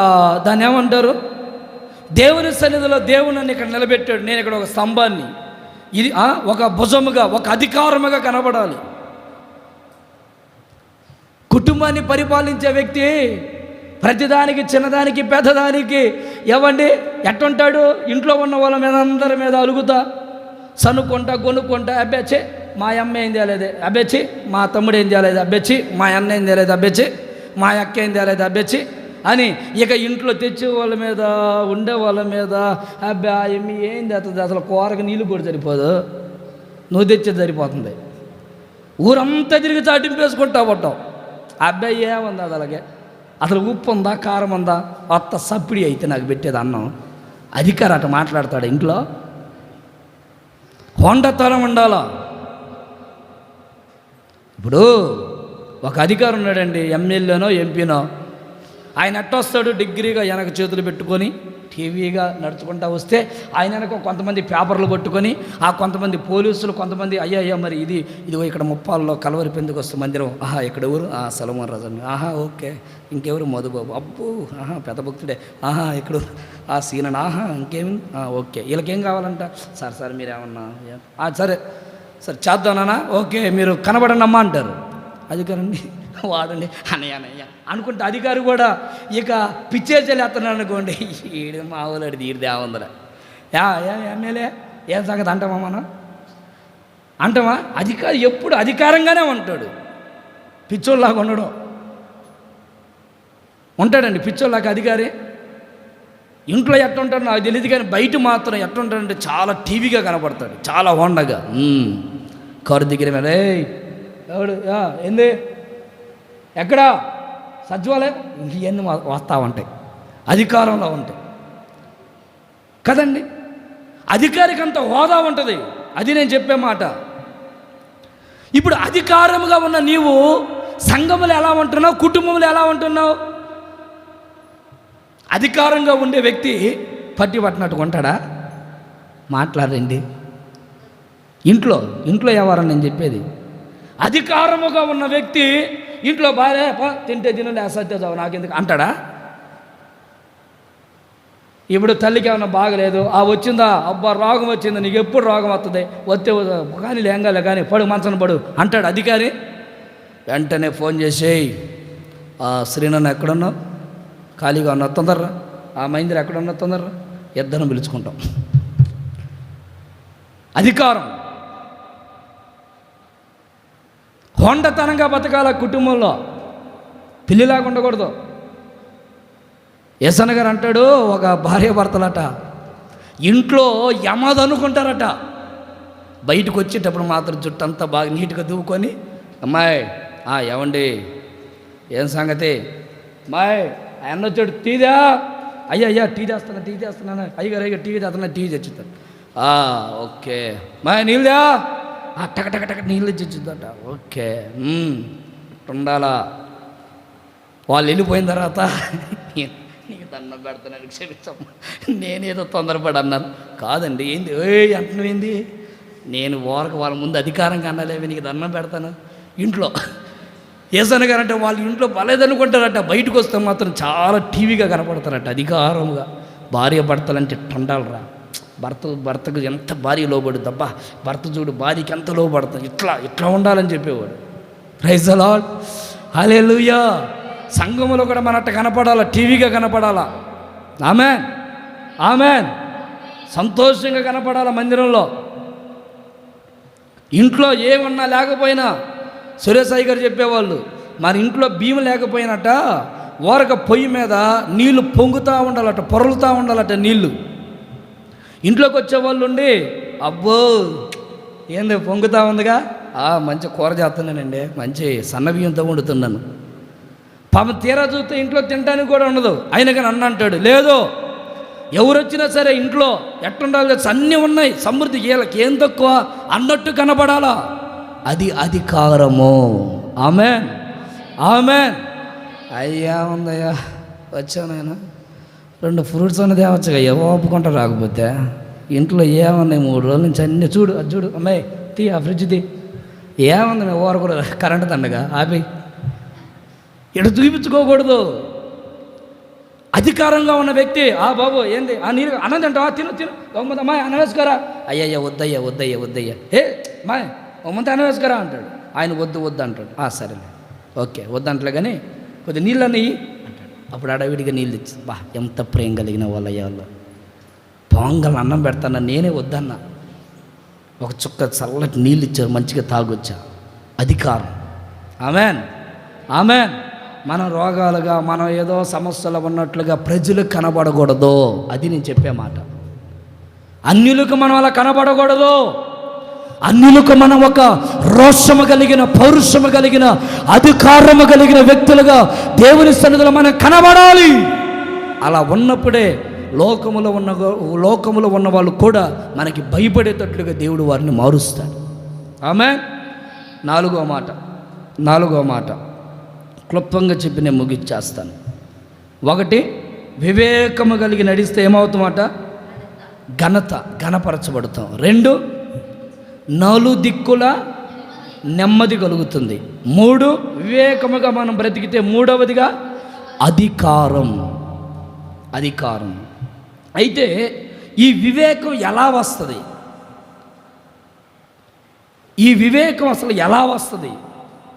దాన్ని ఏమంటారు, దేవుని సన్నిధిలో దేవుని నన్ను ఇక్కడ నిలబెట్టాడు, నేను ఇక్కడ ఒక స్తంభాన్ని, ఇది ఒక భుజముగా, ఒక అధికారముగా కనబడాలి. కుటుంబాన్ని పరిపాలించే వ్యక్తి ప్రతిదానికి, చిన్నదానికి పెద్దదానికి ఏవండి ఎట్టుంటాడు, ఇంట్లో ఉన్న వాళ్ళ మీద అందరి మీద అలుగుతా, సనుక్కుంటా, కొనుక్కుంటా, అబ్బేచ్చి మా అమ్మ ఏం చేయలేదు, అబ్బేచ్చి మా తమ్ముడు ఏం చేయలేదు, అబ్బేచ్చి మా అన్న ఏం చేయలేదు, అబ్బేచ్చి మా అక్క ఏం చేయలేదు, అబ్బేచ్చి అని ఇక ఇంట్లో తెచ్చే వాళ్ళ మీద, ఉండే వాళ్ళ మీద, అబ్బా ఏమి ఏం చేస్తుంది, అసలు కూరకు నీళ్ళు కూడా సరిపోదు, నువ్వు తెచ్చేది సరిపోతుంది, ఊరంతా తిరిగి చాటింపేసుకుంటా ఉంటావు. అబ్బాయి ఏముంది అది, అలాగే అసలు ఉప్పు ఉందా, కారం ఉందా, కొత్త సప్పిడి అయితే నాకు పెట్టేది అన్నం. అధికారం అట మాట్లాడతాడు ఇంట్లో. హోండతనం ఉండాలా. ఇప్పుడు ఒక అధికారం ఉన్నాడండి, ఎమ్మెల్యేనో ఎంపీనో, ఆయన ఎట్టొస్తాడు, డిగ్రీగా వెనక చేతులు పెట్టుకొని టీవీగా నడుచుకుంటూ వస్తే ఆయన వెనక కొంతమంది పేపర్లు పట్టుకొని, ఆ కొంతమంది పోలీసులు, కొంతమంది అయ్యా మరి ఇదిగో ఇక్కడ ముప్పాల్లో కలవరి పెందుకు వస్తే మందిరం, ఇక్కడ ఎవరు, సలమాన్ రాజు, ఓకే, ఇంకెవరు, మధుబాబు, అబ్బో పెద్ద భక్తుడే, ఇక్కడ సీనన్, ఇంకేమి, ఓకే, వీళ్ళకేం కావాలంట, సార్ మీరేమన్నా, సరే చేద్దానా, ఓకే మీరు కనబడండి అమ్మా అంటారు. అధికారండి వాడండి అన్నయ్య అనుకుంటే అధికారి కూడా ఇక పిచ్చేసేలు ఎత్తన్నాడు అనుకోండి, ఈడు మావులాడిది, ఈడిది ఏముందరా, ఎమ్మెల్యే ఏం సంగతి అంటామా మనం, అంటామా? అధికారి ఎప్పుడు అధికారంగానే ఉంటాడు, పిచ్చోళ్ళలాగా ఉండడం ఉంటాడండి. పిచ్చోళ్ళలాగా అధికారి ఇంట్లో ఎట్టుంటాడు నాకు తెలియదు, కానీ బయట మాత్రం ఎట్టుంటాడంటే చాలా టీవీగా కనపడతాడు, చాలా హోండగా. కారు దగ్గర మీద ఎవడు ఏంది, ఎక్కడా సచివాలయం, ఇవన్నీ వస్తూ ఉంటాయి, అధికారంలో ఉంటాయి కదండి. అధికారికి అంత హోదా ఉంటుంది, అది నేను చెప్పే మాట. ఇప్పుడు అధికారముగా ఉన్న నీవు సంఘములు ఎలా ఉంటున్నావు, కుటుంబంలో ఎలా ఉంటున్నావు? అధికారంగా ఉండే వ్యక్తి పట్టి పట్టినట్టు ఉంటాడా? మాట్లాడండి. ఇంట్లో ఎవరని నేను చెప్పేది, అధికారముగా ఉన్న వ్యక్తి ఇంట్లో భార్య తింటే తినండి, అసత్య చావు నాకెందుకు అంటాడా? ఇప్పుడు తల్లికి ఏమన్నా బాగలేదు, వచ్చిందా, అబ్బా రోగం వచ్చింది, నీకు ఎప్పుడు రోగం వస్తుంది, వస్తే కానీ లేంగాలే కానీ పడు, మంచం పడు అంటాడు అధికారి. వెంటనే ఫోన్ చేసేయి, శ్రీనన్ను ఎక్కడున్నావు, ఖాళీగా ఉన్నా తొందరరా, మహేంద్ర ఎక్కడున్నా తొందరరా, ఇద్దరం పిలుచుకుంటాం. అధికారం హోండతనంగా బతకాల, కుటుంబంలో పిల్లిలాగా ఉండకూడదు. యసన్న గారు అంటాడు, ఒక భార్య భర్తలట ఇంట్లో యమదనుకుంటారట, బయటకు వచ్చేటప్పుడు మాత్రం జుట్టంతా బాగా నీట్గా దువ్వుకొని, అమ్మాయి ఏమండి ఏం సంగతి, అమ్మాయి ఆయన వచ్చాడు, టీదా, అయ్యా టీ చేస్తున్నాను, అయ్యగారు టీవీ తెస్తున్నా, టీ తెచ్చుతాను, ఓకే మా నీళ్ళదా, టక నీళ్ళు తెచ్చుద్దంట, ఓకే ఉండాలా. వాళ్ళు వెళ్ళిపోయిన తర్వాత నీకు దండం పెడతాను, క్షమించమ్మా నేనేదో తొందరపడి అన్నాను. కాదండి, ఏంది అంటున్నావు, ఏంది, నేను వాళ్ళ ముందు అధికారంగా అన్నలేవి, నీకు దండం పెడతాను. ఇంట్లో ఏసన్న గారు అంటే వాళ్ళు ఇంట్లో బలేదనుకుంటారట, బయటకు వస్తే మాత్రం చాలా టీవీగా కనపడతారట, అధికారంగా. భార్య భర్తలంటే ఉండాలిరా, భర్తకు ఎంత భార్య లోబడుద్ది, అబ్బా భర్త చూడు భార్యకి ఎంత లోబడుతుంది, ఇట్లా ఉండాలని చెప్పేవాడు. ప్రైజ్ ది లార్డ్, హల్లెలూయా. సంఘములో కూడా మనట్ట కనపడాలా, టీవీగా కనపడాలా. ఆమెన్. సంతోషంగా కనపడాలా మందిరంలో. ఇంట్లో ఏమన్నా లేకపోయినా సురేశయ్య గారు చెప్పేవాళ్ళు, మన ఇంట్లో బియ్యం లేకపోయినట్ట ఓరక పొయ్యి మీద నీళ్లు పొంగుతూ ఉండాలట, పొరలుతూ ఉండాలట నీళ్లు. ఇంట్లోకి వచ్చేవాళ్ళు ఉండి, అబ్బో ఏంది పొంగుతూ ఉందిగా, మంచి కూర చేస్తున్నానండి, మంచి సన్న బియ్యంతో వండుతున్నాను, పాపం తీరా చూస్తే ఇంట్లో తినడానికి కూడా ఉండదు. అయినా కానీ అన్న అంటాడు, లేదు ఎవరు వచ్చినా సరే ఇంట్లో ఎట్టుండాలి తెలుసు, అన్నీ ఉన్నాయి, సమృద్ధి, వీళ్ళకి ఏం తక్కువ అన్నట్టు కనబడాలా. అది అధికారము. ఆమేన్, ఆమేన్. అయ్యా ఉందయ్యా, వచ్చానైనా 2 ఫ్రూట్స్ అన్నది తేవచ్చుగా, ఏవో ఒప్పుకుంటా. రాకపోతే ఇంట్లో ఏమన్నాయి 3 రోజుల నుంచి అన్నీ చూడు, అది చూడు, అమ్మాయి తీ, ఆ ఫ్రిడ్జ్ తీ, ఏముంది మేము ఓర కూడా కరెంట్ దండగా ఆపి ఇటు చూపించుకోకూడదు. అధికారంగా ఉన్న వ్యక్తి, ఆ బాబు ఏంది ఆ నీరు అన్నం అంటావా, తిను తిను, ఒక అమ్మాయి అన్నం వేసుకోరా, అయ్యయ్యా వద్దయ్యా వద్దయ్యా వద్దయ్యా, మాయ్ ఒక మంది అన్నం వేసుకోరా అంటాడు. ఆయన వద్దు వద్దు అంటాడు. సరేలే ఓకే వద్దంటలే కానీ కొద్దిగా నీళ్ళు అన్నీ అంటాడు. అప్పుడు అడవిడిగా నీళ్ళు ఇచ్చి, బా ఎంత ప్రేమ కలిగిన వాళ్ళయ్యా వాళ్ళు, పొంగల్ అన్నం పెడతాను, నేనే వద్దన్నా, ఒక చుక్క చల్లటి నీళ్ళు ఇచ్చారు, మంచిగా తాగొచ్చా. అధికారం. ఆమేన్, ఆమేన్. మనం రోగాలుగా, మనం ఏదో సమస్యలు ఉన్నట్లుగా ప్రజలకు కనబడకూడదు. అది నేను చెప్పే మాట. అన్యులకు మనం అలా కనబడకూడదు. అన్యులకు మనం ఒక రోషము కలిగిన, పౌరుషము కలిగిన, అధికారము కలిగిన వ్యక్తులుగా దేవుని సన్నిధిలో మనం కనబడాలి. అలా ఉన్నప్పుడే లోకములో ఉన్న వాళ్ళు కూడా మనకి భయపడేటట్లుగా దేవుడు వారిని మారుస్తాడు. ఆమేన్. నాలుగో మాట క్లుప్తంగా చెప్పి నేను ముగిచ్చేస్తాను. 1, వివేకము కలిగి నడిస్తే ఏమవుతామట? ఘనపరచబడతాం. 2, నలుదిక్కుల నెమ్మది కలుగుతుంది. 3, వివేకముగా మనం బ్రతికితే 3వదిగా అధికారం. అయితే ఈ వివేకం ఎలా వస్తుంది? ఈ వివేకం అసలు ఎలా వస్తుంది?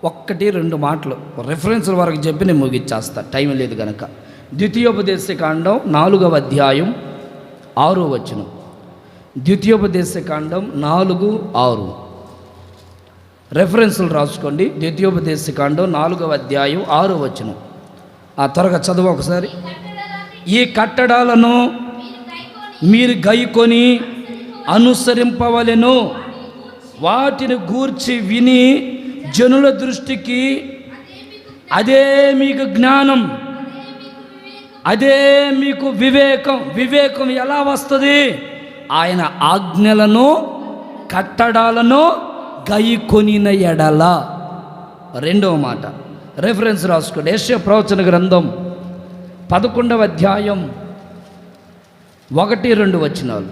1-2 మాటలు రెఫరెన్స్ల వరకు చెప్పి నేను ముగిచ్చేస్తా, టైం లేదు కనుక. ద్వితీయోపదేశకాండం 4వ అధ్యాయం 6వ వచనం. ద్వితీయోపదేశకాండం 4:6 రెఫరెన్స్లు రాసుకోండి. ద్వితీయోపదేశకాండం 4వ అధ్యాయం 6వ వచనం. త్వరగా చదువు ఒకసారి. ఈ కట్టడాలను మీరు గైకొని అనుసరింపవలెను, వాటిని గూర్చి విని జనుల దృష్టికి అదే మీకు జ్ఞానం, అదే మీకు వివేకం. వివేకం ఎలా వస్తుంది? ఆయన ఆజ్ఞలను, కట్టడాలను గైకొనిన ఎడల. 2వ మాట రెఫరెన్స్ రాసుకోండి. యెషయా ప్రవచన గ్రంథం 11వ అధ్యాయం 1-2 వచనాలు.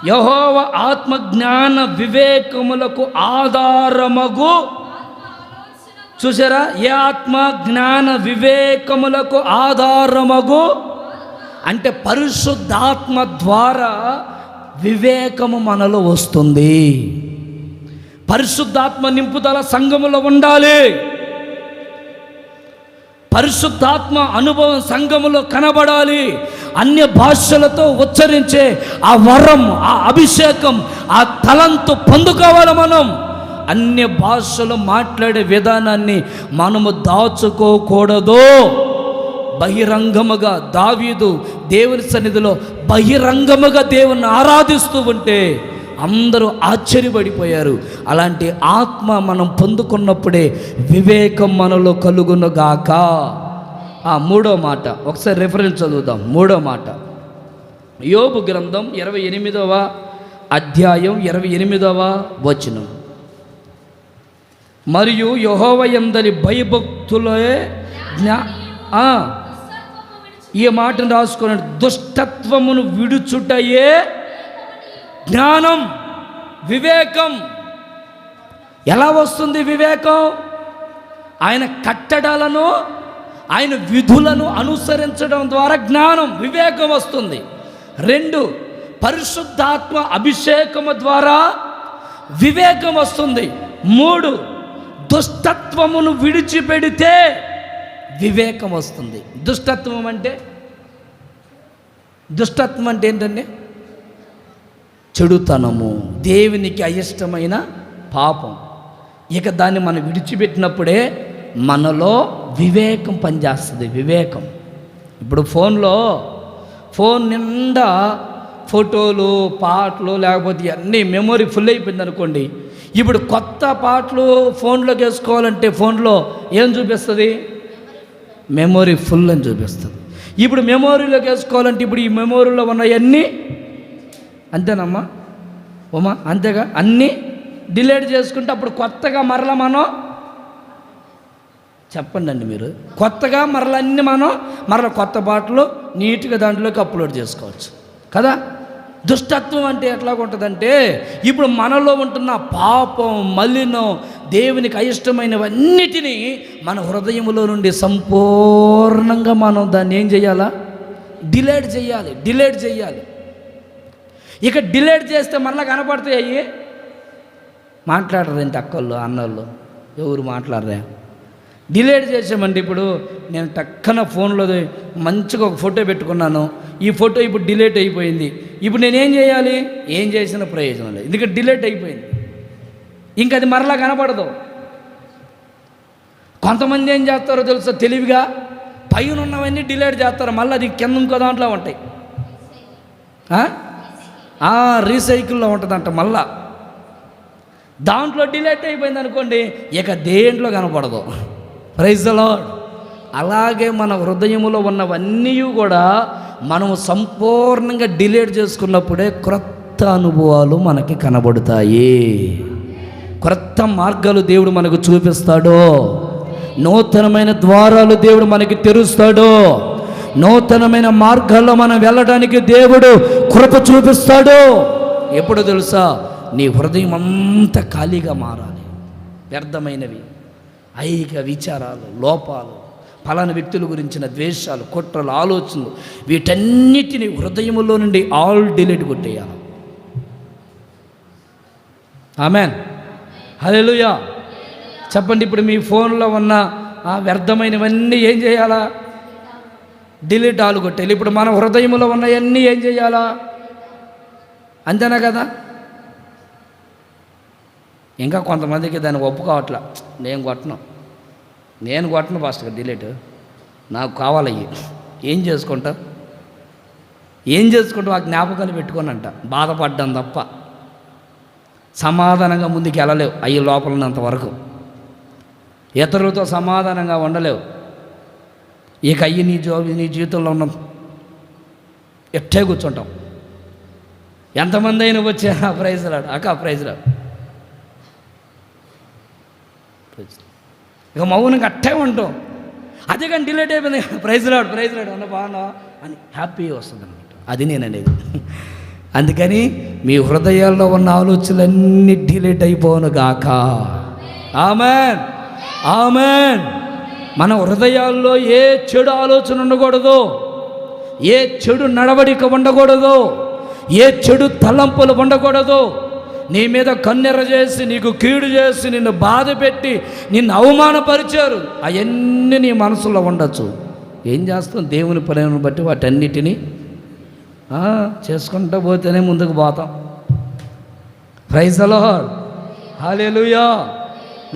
యెహోవా ఆత్మజ్ఞాన వివేకములకు ఆధారమగు. చూసారా? ఏ ఆత్మ జ్ఞాన వివేకములకు ఆధారమగు అంటే పరిశుద్ధాత్మ ద్వారా వివేకము మనలో వస్తుంది. పరిశుద్ధాత్మ నింపుదల సంఘములో ఉండాలి. పరిశుద్ధాత్మ అనుభవం సంఘములో కనబడాలి. అన్య భాషలతో ఉచ్చరించే ఆ వరం, ఆ అభిషేకం, ఆ తలంతు పొందుకోవాలి. మనం అన్య భాషలు మాట్లాడే విధానాన్ని మనము దాచుకోకూడదు. బహిరంగముగా దావీదు దేవుని సన్నిధిలో బహిరంగముగా దేవుని ఆరాధిస్తూ ఉంటే అందరూ ఆశ్చర్యపడిపోయారు. అలాంటి ఆత్మ మనం పొందుకున్నప్పుడే వివేకం మనలో కలుగునుగాక. 3వ మాట ఒకసారి రెఫరెన్స్ చదువుదాం. 3వ మాట యోబు గ్రంథం 28వ అధ్యాయం 28వ వచనం. మరియు యెహోవా యందలి భయభక్తులే ఈ మాటను రాసుకోండి. దుష్టత్వమును విడుచుటయే జ్ఞానం. వివేకం ఎలా వస్తుంది? వివేకం ఆయన కట్టడాలను, ఆయన విధులను అనుసరించడం ద్వారా జ్ఞానం, వివేకం వస్తుంది. 2, పరిశుద్ధాత్మ అభిషేకము ద్వారా వివేకం వస్తుంది. 3, దుష్టత్వమును విడిచిపెడితే వివేకం వస్తుంది. దుష్టత్వం అంటే ఏంటండి? చెడుతనము, దేవునికి అయిష్టమైన పాపం. ఇక దాన్ని మనం విడిచిపెట్టినప్పుడే మనలో వివేకం పనిచేస్తుంది. వివేకం ఇప్పుడు ఫోన్ నిండా ఫోటోలు పాటలు లేకపోతే అన్నీ మెమొరీ ఫుల్ అయిపోయింది అనుకోండి. ఇప్పుడు కొత్త పాటలు ఫోన్లోకి వేసుకోవాలంటే ఫోన్లో ఏం చూపిస్తుంది? మెమొరీ ఫుల్ అని చూపిస్తుంది. ఇప్పుడు మెమొరీలోకి వేసుకోవాలంటే ఇప్పుడు ఈ మెమొరీలో ఉన్నవన్నీ అంతేనమ్మా ఉమా, అంతేగా, అన్నీ డిలీట్ చేసుకుంటే అప్పుడు కొత్తగా మరలా మనం చెప్పండి అండి మీరు, కొత్తగా మరలా అన్నీ మనం మరలా కొత్త పాటలు నీట్గా దాంట్లోకి అప్లోడ్ చేసుకోవచ్చు కదా. దుష్టత్వం అంటే ఎట్లా ఉంటుందంటే ఇప్పుడు మనలో ఉంటున్న పాపం, మలినం, దేవునికి అయిష్టమైనవన్నిటినీ మన హృదయంలో నుండి సంపూర్ణంగా మనం దాన్ని ఏం చేయాలా? డిలీట్ చేయాలి. ఇక డిలీట్ చేస్తే మళ్ళీ కనపడతాయి. అయ్యి మాట్లాడరేంటి అక్కళ్ళు అన్నోళ్ళు ఎవరు మాట్లాడరా? డిలీట్ చేసామండి. ఇప్పుడు నేను టక్కన ఫోన్లో మంచిగా ఒక ఫోటో పెట్టుకున్నాను, ఈ ఫోటో ఇప్పుడు డిలీట్ అయిపోయింది. ఇప్పుడు నేనేం చేయాలి? ఏం చేసిన ప్రయోజనం లేదు, ఎందుకంటే డిలీట్ అయిపోయింది. ఇంక అది మరలా కనపడదు. కొంతమంది ఏం చేస్తారో తెలుసా? తెలివిగా పైన ఉన్నవన్నీ డిలీట్ చేస్తారు, మళ్ళీ అది కింద ఇంకో దాంట్లో ఉంటాయి. రీసైకిల్లో ఉంటుందంట. మళ్ళా దాంట్లో డిలీట్ అయిపోయింది అనుకోండి, ఇక దేంట్లో కనపడదు. Praise the Lord. అలాగే మన హృదయంలో ఉన్నవన్నీ కూడా మనం సంపూర్ణంగా డిలీట్ చేసుకున్నప్పుడే క్రొత్త అనుభవాలు మనకి కనబడతాయి. క్రొత్త మార్గాలు దేవుడు మనకు చూపిస్తాడు. నూతనమైన ద్వారాలు దేవుడు మనకి తెరుస్తాడు. నూతనమైన మార్గాల్లో మనం వెళ్ళడానికి దేవుడు కృప చూపిస్తాడు. ఎప్పుడు తెలుసా? నీ హృదయం అంతా ఖాళీగా మారాలి. వ్యర్థమైనవి, ఐహిక విచారాలు, లోపాలు, ఫలానా వ్యక్తుల గురించిన ద్వేషాలు, కుట్రలు, ఆలోచనలు, వీటన్నిటిని హృదయంలో నుండి ఆల్ డిలీట్ కొట్టేయాలి. ఆమెన్, హల్లెలూయా. చెప్పండి. ఇప్పుడు మీ ఫోన్లో ఉన్న వ్యర్థమైనవన్నీ ఏం చేయాలా? డిలీట్ ఆలు కొట్టేయాలి. ఇప్పుడు మన హృదయంలో ఉన్నవన్నీ ఏం చేయాలా? అంతేనా కదా. ఇంకా కొంతమందికి దాన్ని ఒప్పుకోవట్లా. నేను కొట్టను పాస్టర్ గారు డిలీట్, నాకు కావాలయ్యి. ఏం చేసుకుంటావు? ఆ జ్ఞాపకాలు పెట్టుకోనంట. బాధపడ్డాం తప్ప సమాధానంగా ముందుకు వెళ్ళలేవు. అయ్యి లోపల ఉన్నంత వరకు ఇతరులతో సమాధానంగా ఉండలేవు. ఇక అయ్యి నీ జీవితంలో ఉన్న ఎట్టే కూర్చుంటాం. ఎంతమంది అయినా వచ్చే ప్రైజ్ రాడు అక్క, ప్రైజ్ రాడు, ఇక మౌనంగా అట్టే ఉంటాం. అదే కానీ డిలీట్ అయిపోయింది, ప్రైజ్ రాడు అన్న బాగున్నా అని హ్యాపీ వస్తుంది అనమాట. అది నేననేది. అందుకని మీ హృదయాల్లో ఉన్న ఆలోచనలన్నీ డిలీట్ అయిపోను గాక. Amen, amen. మన హృదయాల్లో ఏ చెడు ఆలోచన ఉండకూడదు, ఏ చెడు నడవడిక ఉండకూడదు, ఏ చెడు తలంపులు ఉండకూడదు. నీ మీద కన్నెర చేసి, నీకు కీడు చేసి, నిన్ను బాధ పెట్టి, నిన్ను అవమానపరిచారు, అవన్నీ నీ మనసులో ఉండొచ్చు. ఏం చేస్తాం? దేవుని ప్రేమను బట్టి వాటన్నిటినీ చేసుకుంటూ పోతేనే ముందుకు పోతాం. ప్రైజ్ ది లార్డ్, హల్లెలూయా.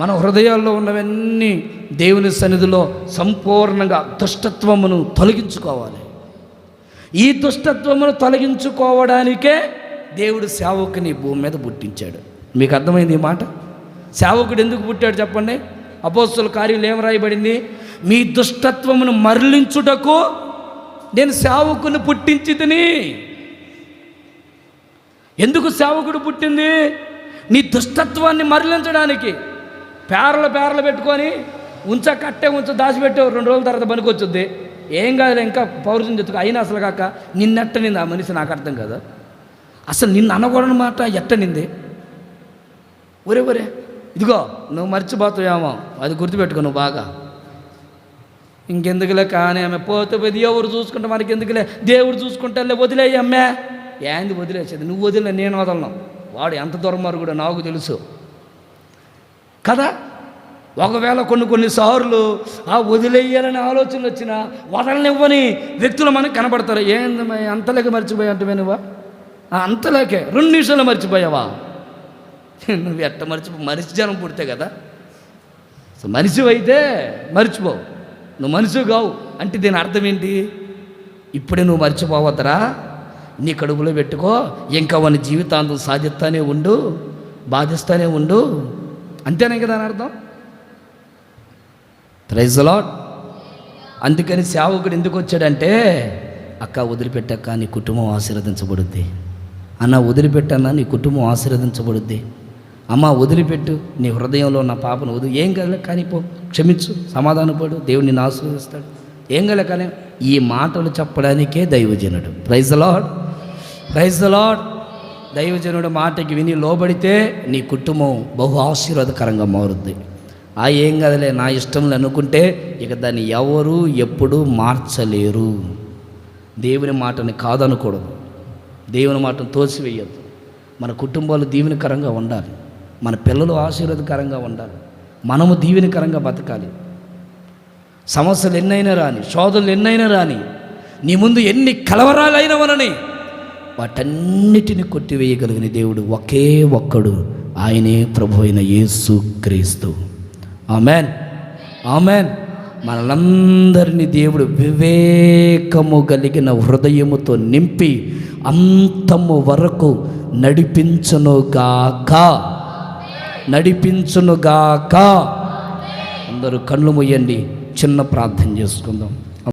మన హృదయాల్లో ఉన్నవన్నీ దేవుని సన్నిధిలో సంపూర్ణంగా దుష్టత్వమును తొలగించుకోవాలి. ఈ దుష్టత్వమును తొలగించుకోవడానికే దేవుడు సేవకుని భూమి మీద పుట్టించాడు. మీకు అర్థమైంది ఈ మాట? సేవకుడు ఎందుకు పుట్టాడు చెప్పండి? అపోస్తలుల కార్యాలు ఏం రాయబడింది? మీ దుష్టత్వమును మరలించుటకు నేను సేవకుని పుట్టించితిని. ఎందుకు సేవకుడు పుట్టింది? నీ దుష్టత్వాన్ని మరలించడానికి. పేర్లు పెట్టుకొని కట్టే దాచిపెట్టే 2 రోజుల తర్వాత పనికొచ్చుద్ది. ఏం కాదు, ఇంకా పౌరుషం చెత్తుకు అయినా అసలు కాక నిన్నెట్టనింది ఆ మనిషి. నాకు అర్థం కదా, అసలు నిన్ను అనకూడని మాట ఎట్టనింది. ఒరే ఇదిగో నువ్వు మర్చిపోతావేమో, అది గుర్తుపెట్టుకో నువ్వు బాగా. ఇంకెందుకులే కానీ ఆమె పోతే ఎవరు చూసుకుంటే మనకి ఎందుకులే, దేవుడు చూసుకుంటే వదిలేయి అమ్మే. ఏంది వదిలేసేది? నువ్వు వదిలే, నేను వదలను. వాడు ఎంత దుర్మార్గుడో నాకు తెలుసు కదా. ఒకవేళ కొన్నిసార్లు వదిలేయాలని ఆలోచనలు వచ్చినా వదలనివ్వని వ్యక్తులు మనకు కనబడతారు. ఏందమ్మా అంతలేక మర్చిపోయా అంటే నువ్వా? అంతలేకే 2 నిమిషాలు మర్చిపోయావా? నువ్వు ఎట్ట మనిషి జనం పుడితే కదా. మనిషి అయితే మర్చిపోవు, నువ్వు మనిషి కావు అంటే దీని అర్థం ఏంటి? ఇప్పుడే నువ్వు మర్చిపోవద్దురా, నీ కడుపులో పెట్టుకో, ఇంకా వాని జీవితాంతం సాధిస్తానే ఉండు, బాధిస్తానే ఉండు. అంతేనే కదా అని అర్థం. Praise the Lord. అందుకని సేవకుడు ఎందుకు వచ్చాడంటే, అక్క వదిలిపెట్టక్క నీ కుటుంబం ఆశీర్వదించబడుద్ది, అన్న వదిలిపెట్టన్నా నీ కుటుంబం ఆశీర్వదించబడుద్ది, అమ్మ వదిలిపెట్టు నీ హృదయంలో నా పాపను వదిలి, ఏం కలే కానీ పో, క్షమించు, సమాధానపడు, దేవుడు నిన్ను ఆశీర్వదిస్తాడు, ఏం కలే కానీ. ఈ మాటలు చెప్పడానికే దైవజనుడు. Praise the Lord, praise the Lord. దైవజనుడు మాటకి విని లోబడితే నీ కుటుంబం బహు ఆశీర్వాదకరంగా మారుద్ది. ఏం కదలే నా ఇష్టంలో అనుకుంటే ఇక దాన్ని ఎవరు ఎప్పుడూ మార్చలేరు. దేవుని మాటని కాదనకూడదు, దేవుని మాటను తోసివేయద్దు. మన కుటుంబాలు దీవెనకరంగా ఉండాలి, మన పిల్లలు ఆశీర్వాదకరంగా ఉండాలి, మనము దీవెనకరంగా బతకాలి. సమస్యలు ఎన్నైనా రాని, శోధనలు ఎన్నైనా రాని, నీ ముందు ఎన్ని కలవరాలైనవనని వాటన్నిటిని కొట్టివేయగలిగిన దేవుడు ఒకే ఒక్కడు, ఆయనే ప్రభు అయిన యేసుక్రీస్తు. Amen, amen. మనలందరినీ దేవుడు వివేకము కలిగిన హృదయముతో నింపి అంతము వరకు నడిపించునుగాక, నడిపించునుగాక. అందరూ కళ్ళు మూయండి, చిన్న ప్రార్థన చేసుకుందాం.